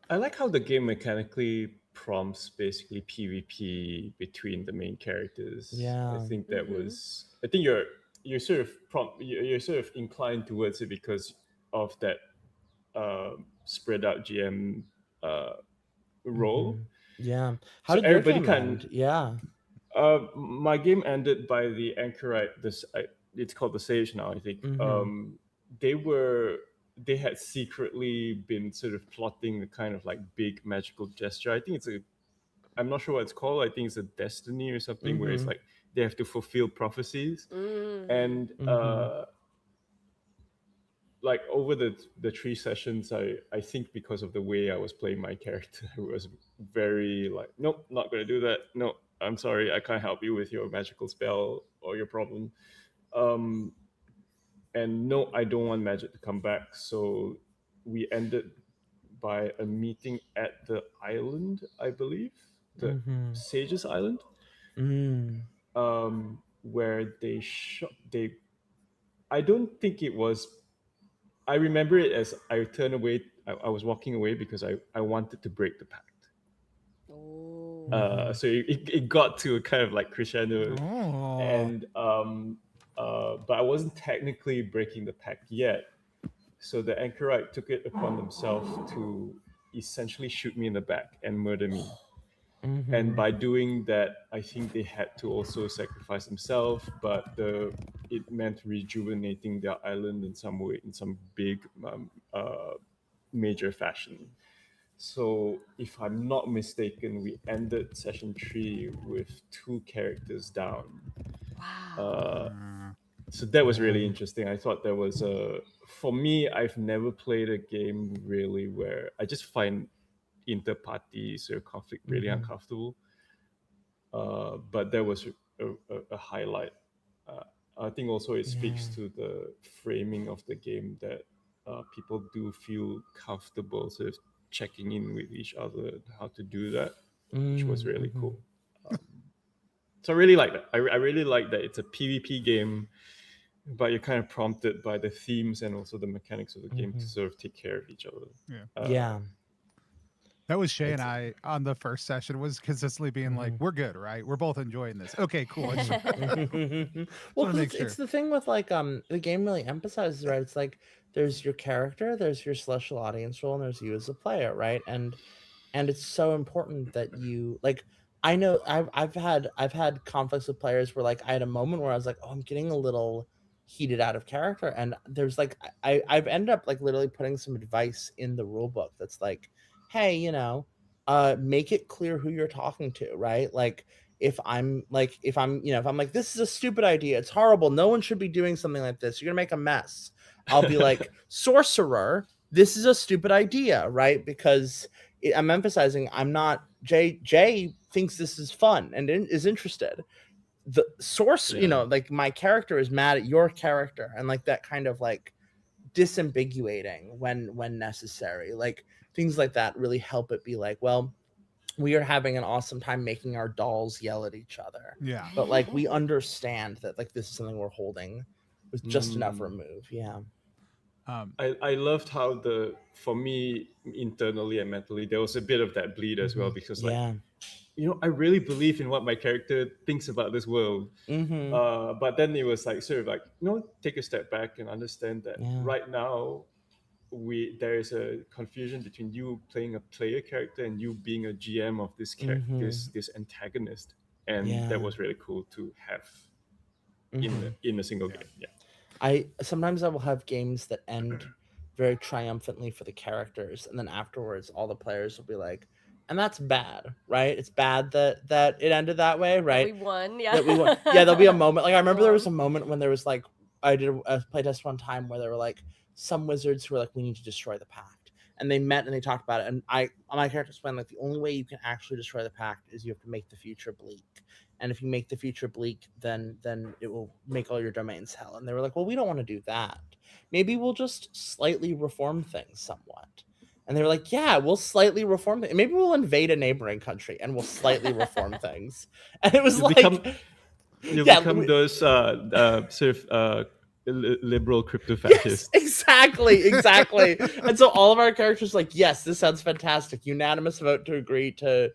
I like how the game mechanically prompts basically PvP between the main characters. Yeah. I think that Mhm. was. I think you're sort of you're sort of inclined towards it because of that spread out GM role. Mhm. Yeah. How So did your everybody game can- end? Yeah. My game ended by the anchorite. It's called the Sage now, I think. Mhm. They had secretly been sort of plotting a kind of like big magical gesture. I think I'm not sure what it's called. I think it's a destiny or something where it's Mhm. like they have to fulfill prophecies. Mm. And Mhm. like over the 3 sessions, I think because of the way I was playing my character, I was very like, nope, not gonna do that. No, I'm sorry, I can't help you with your magical spell or your problem. And no, I don't want magic to come back. So we ended by a meeting at the island, I believe, the Mhm. Sages Island, Mm. where they. I don't think it was. I remember it as I turned away. I was walking away because I wanted to break the pact. Oh. Mhm. So it got to a kind of like crescendo, Oh. and but I wasn't technically breaking the pact yet. So the anchorite took it upon themselves to essentially shoot me in the back and murder me. Mhm. And by doing that, I think they had to also sacrifice themselves, but it meant rejuvenating their island in some way, in some big major fashion. So, if I'm not mistaken, we ended session 3 with 2 characters down. Wow. So that was really interesting. I thought there was for me, I've never played a game really where I just find inter-party sort of conflict really uncomfortable. But that was a highlight. I think also it speaks to the framing of the game that people do feel comfortable sort of checking in with each other how to do that, which was really cool. So I really like that. I really like that it's a PvP game, but you're kind of prompted by the themes and also the mechanics of the game to sort of take care of each other. Yeah. That was Shay and I on the first session, was consistently being like, we're good, right? We're both enjoying this. Okay, cool. Well, wanna 'cause make it's the thing with like the game really emphasizes, right? It's like there's your character, there's your celestial audience role, and there's you as a player, right? And it's so important that you like. I know I've had conflicts with players where like I had a moment where I was like, oh, I'm getting a little heated out of character, and there's like I've ended up like literally putting some advice in the rule book that's like, hey, make it clear who you're talking to, right? Like if I'm like this is a stupid idea, it's horrible, no one should be doing something like this, you're gonna make a mess, I'll be like, sorcerer, this is a stupid idea, right? Because I'm emphasizing I'm not Jay thinks this is fun and is interested. The source, like my character is mad at your character, and like that kind of like disambiguating when necessary, like things like that really help it be like, well, we are having an awesome time making our dolls yell at each other, Yeah. but like we understand that like this is something we're holding with just enough remove. I loved how for me internally and mentally there was a bit of that bleed as well, because like, Yeah. I really believe in what my character thinks about this world. But then it was like sort of like, take a step back and understand that Yeah. right now there is a confusion between you playing a player character and you being a GM of this antagonist, and that was really cool to have in a single game. Yeah. I sometimes I will have games that end very triumphantly for the characters, and then afterwards all the players will be like, and that's bad, right? It's bad that it ended that way, right? We won, yeah. That we won. Yeah, there'll be a moment. Like I remember there was a Wrong. moment when there was like, I did a playtest one time where there were like some wizards who were like, we need to destroy the pact, and they met and they talked about it, and my character explained like the only way you can actually destroy the pact is you have to make the future bleak. And if you make the future bleak, then it will make all your domains hell. And they were like, well, we don't want to do that. Maybe we'll just slightly reform things somewhat. And they were like, yeah, we'll slightly reform things. Maybe we'll invade a neighboring country and we'll slightly reform things. And it was you'll become those sort of liberal crypto fascists. Yes, exactly. And so all of our characters like, yes, this sounds fantastic. Unanimous vote to agree to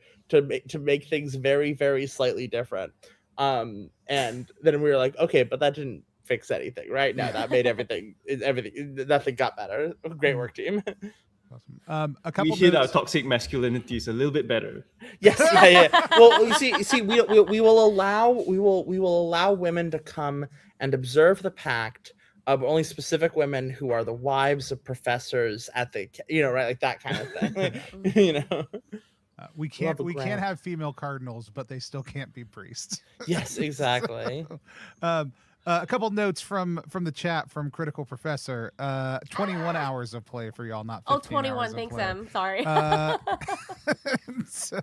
make things very, very slightly different. And then we were like, okay, but that didn't fix anything, right? No, that made everything nothing got better. Great work, team. Awesome. A couple. We hit our toxic masculinities a little bit better. Yes, yeah. Well, you see, we will allow women to come and observe the pact. But only specific women who are the wives of professors at the, right, like that kind of thing. We can't have female cardinals, but they still can't be priests. Yes, exactly. A couple notes from the chat from Critical Professor. 21 hours of play for y'all, not 15 21. hours Thanks, of play. Em. Sorry. So,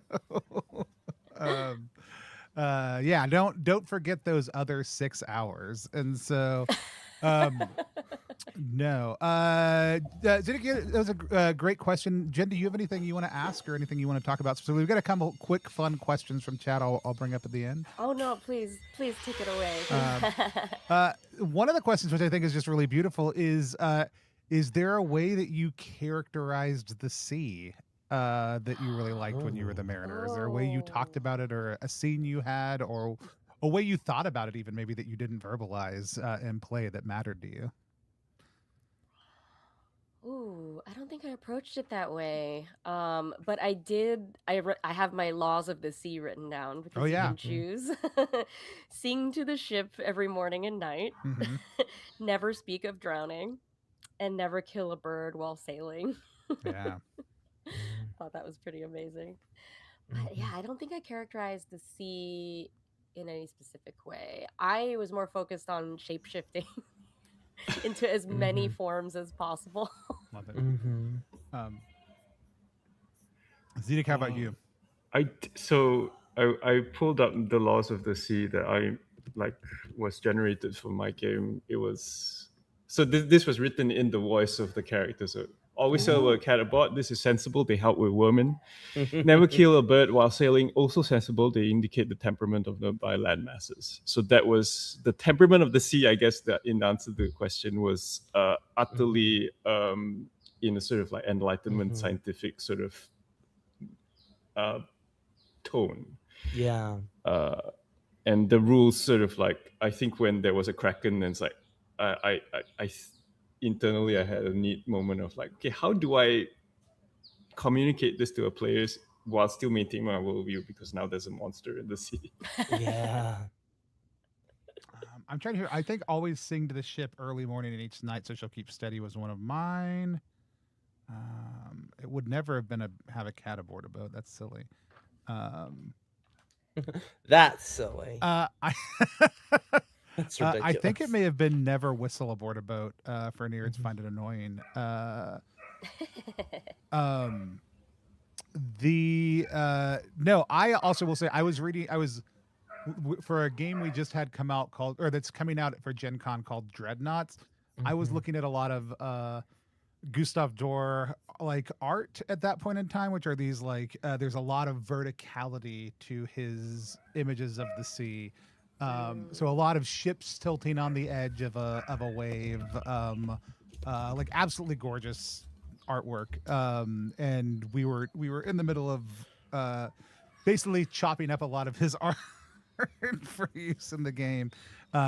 yeah, don't forget those other 6 hours. And so, no. Zedeck, that was a great question. Jen, do you have anything you want to ask or anything you want to talk about? So we've got a couple quick, fun questions from chat. I'll bring up at the end. Oh no! Please take it away. One of the questions, which I think is just really beautiful, is there a way that you characterized the sea that you really liked when you were the mariner? Is there a way you talked about it, or a scene you had, or a way you thought about it, even maybe that you didn't verbalize in play that mattered to you? Ooh, I don't think I approached it that way. But I did. I have my laws of the sea written down because you can choose. Sing to the ship every morning and night. Mm-hmm. Never speak of drowning, and never kill a bird while sailing. Yeah. Thought that was pretty amazing. But yeah, I don't think I characterized the sea in any specific way. I was more focused on shape-shifting into as many forms as possible. Love it. Zedeck, how about you? I pulled up the laws of the sea that I was generated for my game. It was this was written in the voice of the character. So always sail a cat aboard. This is sensible. They help with vermin. Never kill a bird while sailing. Also sensible. They indicate the temperament of nearby land masses. So that was the temperament of the sea. I guess that in answer to the question was utterly in a sort of like Enlightenment scientific sort of tone. Yeah. And the rules sort of like, I think when there was a kraken, and it's like I internally I had a neat moment of like, okay, how do I communicate this to our players while still maintaining my worldview, because now there's a monster in the sea. Yeah. I'm trying to hear. I think always sing to the ship early morning and each night so she'll keep steady was one of mine. It would never have been have a cat aboard a boat. That's silly. That's silly. That's ridiculous. I think it may have been never whistle aboard a boat for nerds find it annoying. No, I also will say I was for a game we just had come out called, or that's coming out for Gen Con called Dreadnoughts. I was looking at a lot of Gustav Dor like art at that point in time, which are these like there's a lot of verticality to his images of the sea. So a lot of ships tilting on the edge of a wave, like absolutely gorgeous artwork. And we were in the middle of uh, basically chopping up a lot of his art for use in the game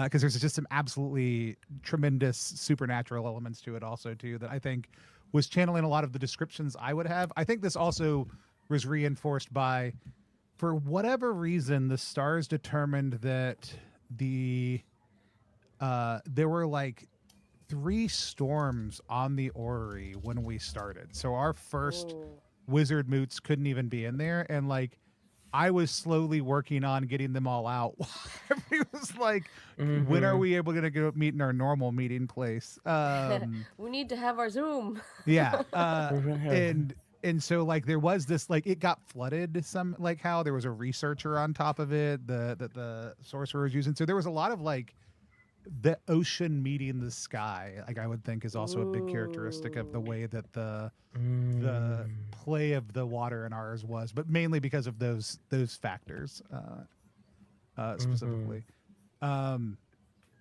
because there's just some absolutely tremendous supernatural elements to it also too that I think was channeling a lot of the descriptions I would have. I think this also was reinforced by, for whatever reason, the stars determined that there were like three storms on the orrery when we started. So our first Ooh. wizard moots couldn't even be in there, and like I was slowly working on getting them all out. It was like, when are Mm-hmm. we able to go meet in our normal meeting place? We need to have our Zoom. Yeah, We're gonna have- and so like there was this, like it got flooded, some like how there was a researcher on top of it that the sorcerer was using. So there was a lot of like the ocean meeting the sky, like I would think is also a big characteristic of the Ooh. way that the Mm. play of the water in ours was, but mainly because of those factors Mhm. specifically. Um,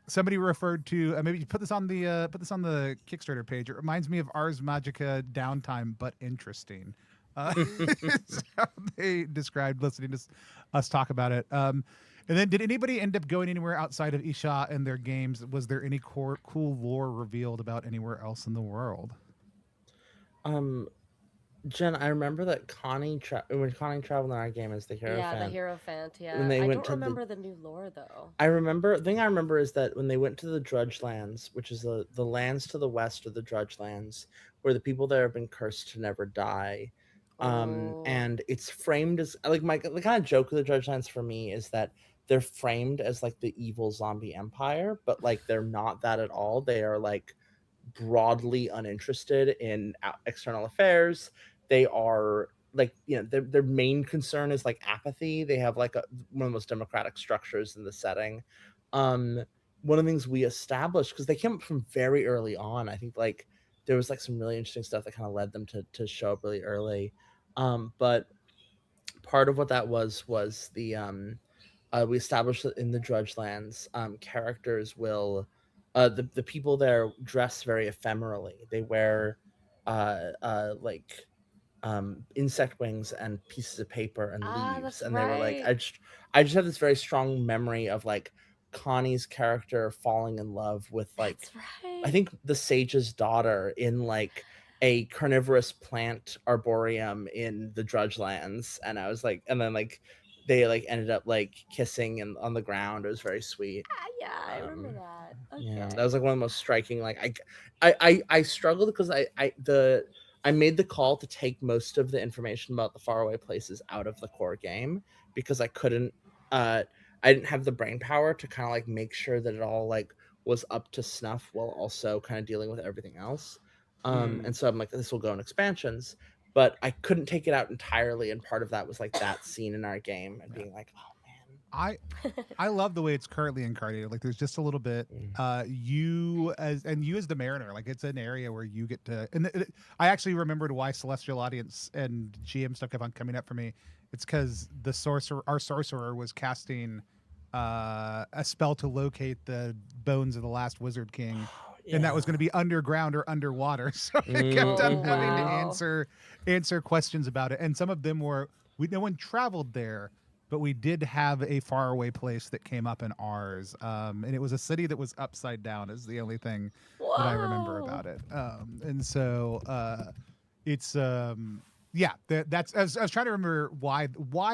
Somebody referred to, maybe you put this on the Kickstarter page. It reminds me of Ars Magica downtime, but interesting. Is how they described listening to us talk about it. And then, did anybody end up going anywhere outside of Isha and their games? Was there any cool lore revealed about anywhere else in the world? Um, Jen, I remember that when Connie traveled in our game as the Yeah, the Hierophant, Hierophant. when Yeah, they I went don't to the remember the new lore though. the thing I remember is that when they went to the Drudge Lands, which is the lands to the west of the Drudge Lands, where the people there have been cursed to never die. Oh. And it's framed as like the kind of joke of the Drudge Lands for me is that they're framed as like the evil zombie empire, but like they're not that at all. They are like broadly uninterested in external affairs. They are like, their main concern is like apathy. They have like one of the most democratic structures in the setting. um One of the things we established, because they came up from very early on, I think like there was like some really interesting stuff that kind of led them to show up really early. But part of what that was the we established that in the Drudge Lands, characters will the people there dress very ephemerally. They wear like insect wings and pieces of paper and Ah, leaves, that's and they were like, right. I just have this very strong memory of like Connie's character falling in love with like, That's I right. think the sage's daughter in like a carnivorous plant arboreum in the Drudge Lands, and I was like, and then like they like ended up like kissing and on the ground. It was very sweet. Ah, yeah, I remember Um, that. yeah, that Okay. was like one of the most striking. Like I struggled because I made the call to take most of the information about the faraway places out of the core game because uh I didn't have the brain power to kind of like make sure that it all like was up to snuff while also kind of dealing with everything else. And so I'm like, this will go in expansions, but I couldn't take it out entirely, and part of that was like that scene in our game and Yeah. being like, oh I I love the way it's currently incarnated. Like there's just a little bit man. you as the mariner, like it's an area where you get to, and I actually remembered why Celestial Audience and GM stuff kept on coming up for me. It's because our sorcerer was casting a spell to locate the bones of the last wizard king, and that was Yeah. going to be underground or underwater. So it kept on Oh, having to Mhm. wow. answer questions about it, and some of them were, no one traveled there, but we did have a faraway place that came up in ours, and it was a city that was upside down. Is the only thing that I remember Wow. about it, and so it's yeah, I was trying to remember why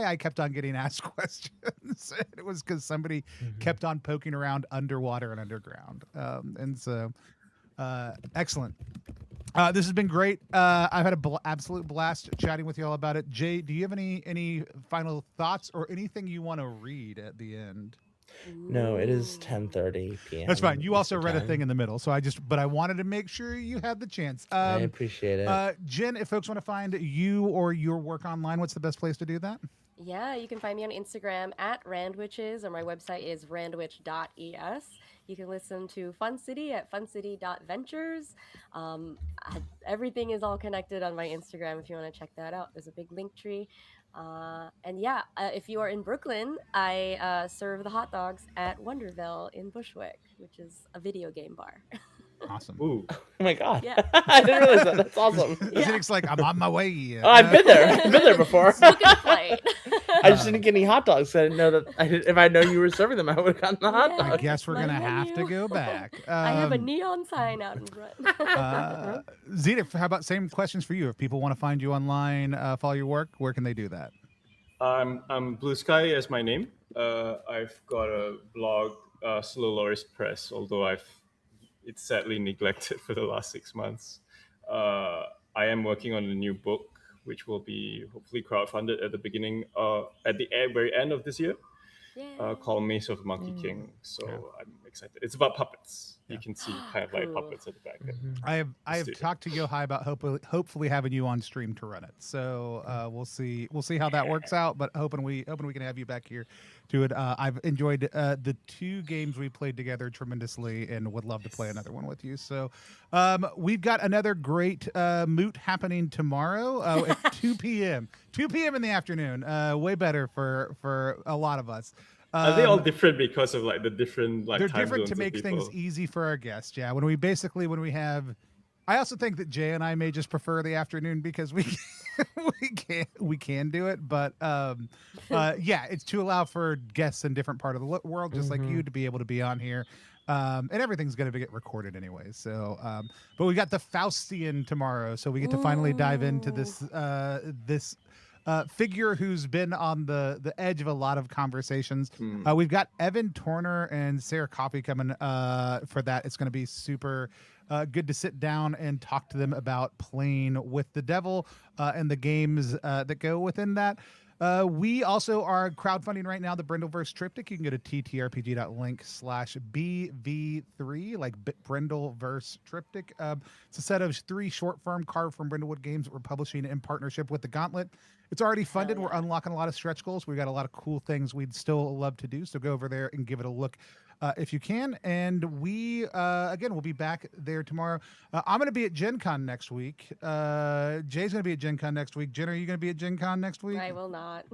I kept on getting asked questions. It was because somebody Mhm. kept on poking around underwater and underground, and so excellent. This has been great. I've had an absolute blast chatting with you all about it. Jay, do you have any final thoughts or anything you want to read at the end? No, it is Ooh. 10:30 That's fine. p.m. You also Eastern read a thing time. in the middle, so but I wanted to make sure you had the chance. I appreciate it. Jen, if folks want to find you or your work online, what's the best place to do that? Yeah, you can find me on Instagram at Randwitches, or my website is randwitch.es. You can listen to Fun City at funcity.ventures. Um, Everything is all connected on my Instagram if you want to check that out. There's a big link tree. And yeah, if you are in Brooklyn, I serve the hot dogs at Wonderville in Bushwick, which is a video game bar. Awesome. Ooh. Oh my god. Yeah. I didn't realize that. That's awesome. Zedeck's like, I'm on my way. Oh, I've been there. I've been there before. Book a flight. I just didn't get any hot dogs. I didn't know that. If I know you were serving them, I would have gotten the hot Yeah. I dog. guess we're My gonna have to menu. go back. I have a neon sign out in front. Zedeck, how about same questions for you? If people want to find you online, follow your work, where can they do that? I'm Blue Sky as my name. I've got a blog, Slow Loris Press, although it's sadly neglected for the last 6 months. I am working on a new book, which will be hopefully crowdfunded at the very end of this year, Yeah. called Maze of the Monkey King. So I'm excited. It's about puppets. You can see kind of like Cool. puppets at the back. I have do it. talked to Yohai about hopefully having you on stream to run it. So we'll see how that works out. But hoping we can have you back here to it. I've enjoyed the 2 games we played together tremendously, and would love to play another one with you. So we've got another great moot happening tomorrow at 2 p.m. 2 p.m. in the afternoon. Way better for a lot of us. Are they all different because of like the different like They're time different to zones of make things people? easy for our guests. Yeah, when we have, I also think that Jay and I may just prefer the afternoon because we can do it. But yeah, it's to allow for guests in different part of the world, just like you, to be able to be on here. And everything's going to get recorded anyway. So, but we got the Faustian tomorrow, so we get to finally dive into this figure who's been on the edge of a lot of conversations. We've got Evan Torner and Sarah Coffey coming for that. It's going to be super good to sit down and talk to them about playing with the devil and the games that go within that. We also are crowdfunding right now the Brindleverse Triptych. You can go to ttrpg.link/BV3, like Brindleverse Triptych. It's a set of 3 short form carved from Brindlewood games that we're publishing in partnership with the Gauntlet. It's already funded. yeah. We're unlocking a lot of stretch goals. We've got a lot of cool things we'd still love to do. So go over there and give it a look if you can. And we, again, we'll be back there tomorrow. I'm going to be at Gen Con next week. Jay's going to be at Gen Con next week. Jen, are you going to be at Gen Con next week? I will not.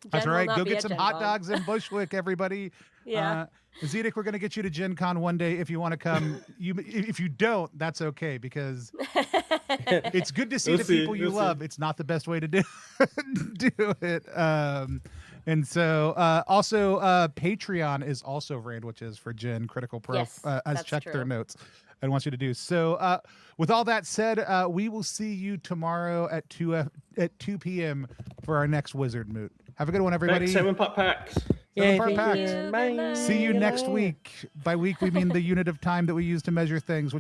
That's Jen all will right. not Go be get at some Gen hot Con. dogs in Bushwick, everybody. Yeah. Zedeck, we're going to get you to Gen Con one day if you want to come. If you don't, that's okay, because it's good to see We'll the see, people you we'll see. love. It's not the best way to do it. And so also Patreon is also Randwiches for Jen Critical Pro Yes, has that's checked their true. notes and wants you to do. So with all that said, we will see you tomorrow at 2 p.m. for our next Wizard Moot. Have a good one, everybody. 7-part packs. Seven part Thank pact. you. Good Bye. night. See you Good next night. week. By week, we mean the unit of time that we use to measure things, which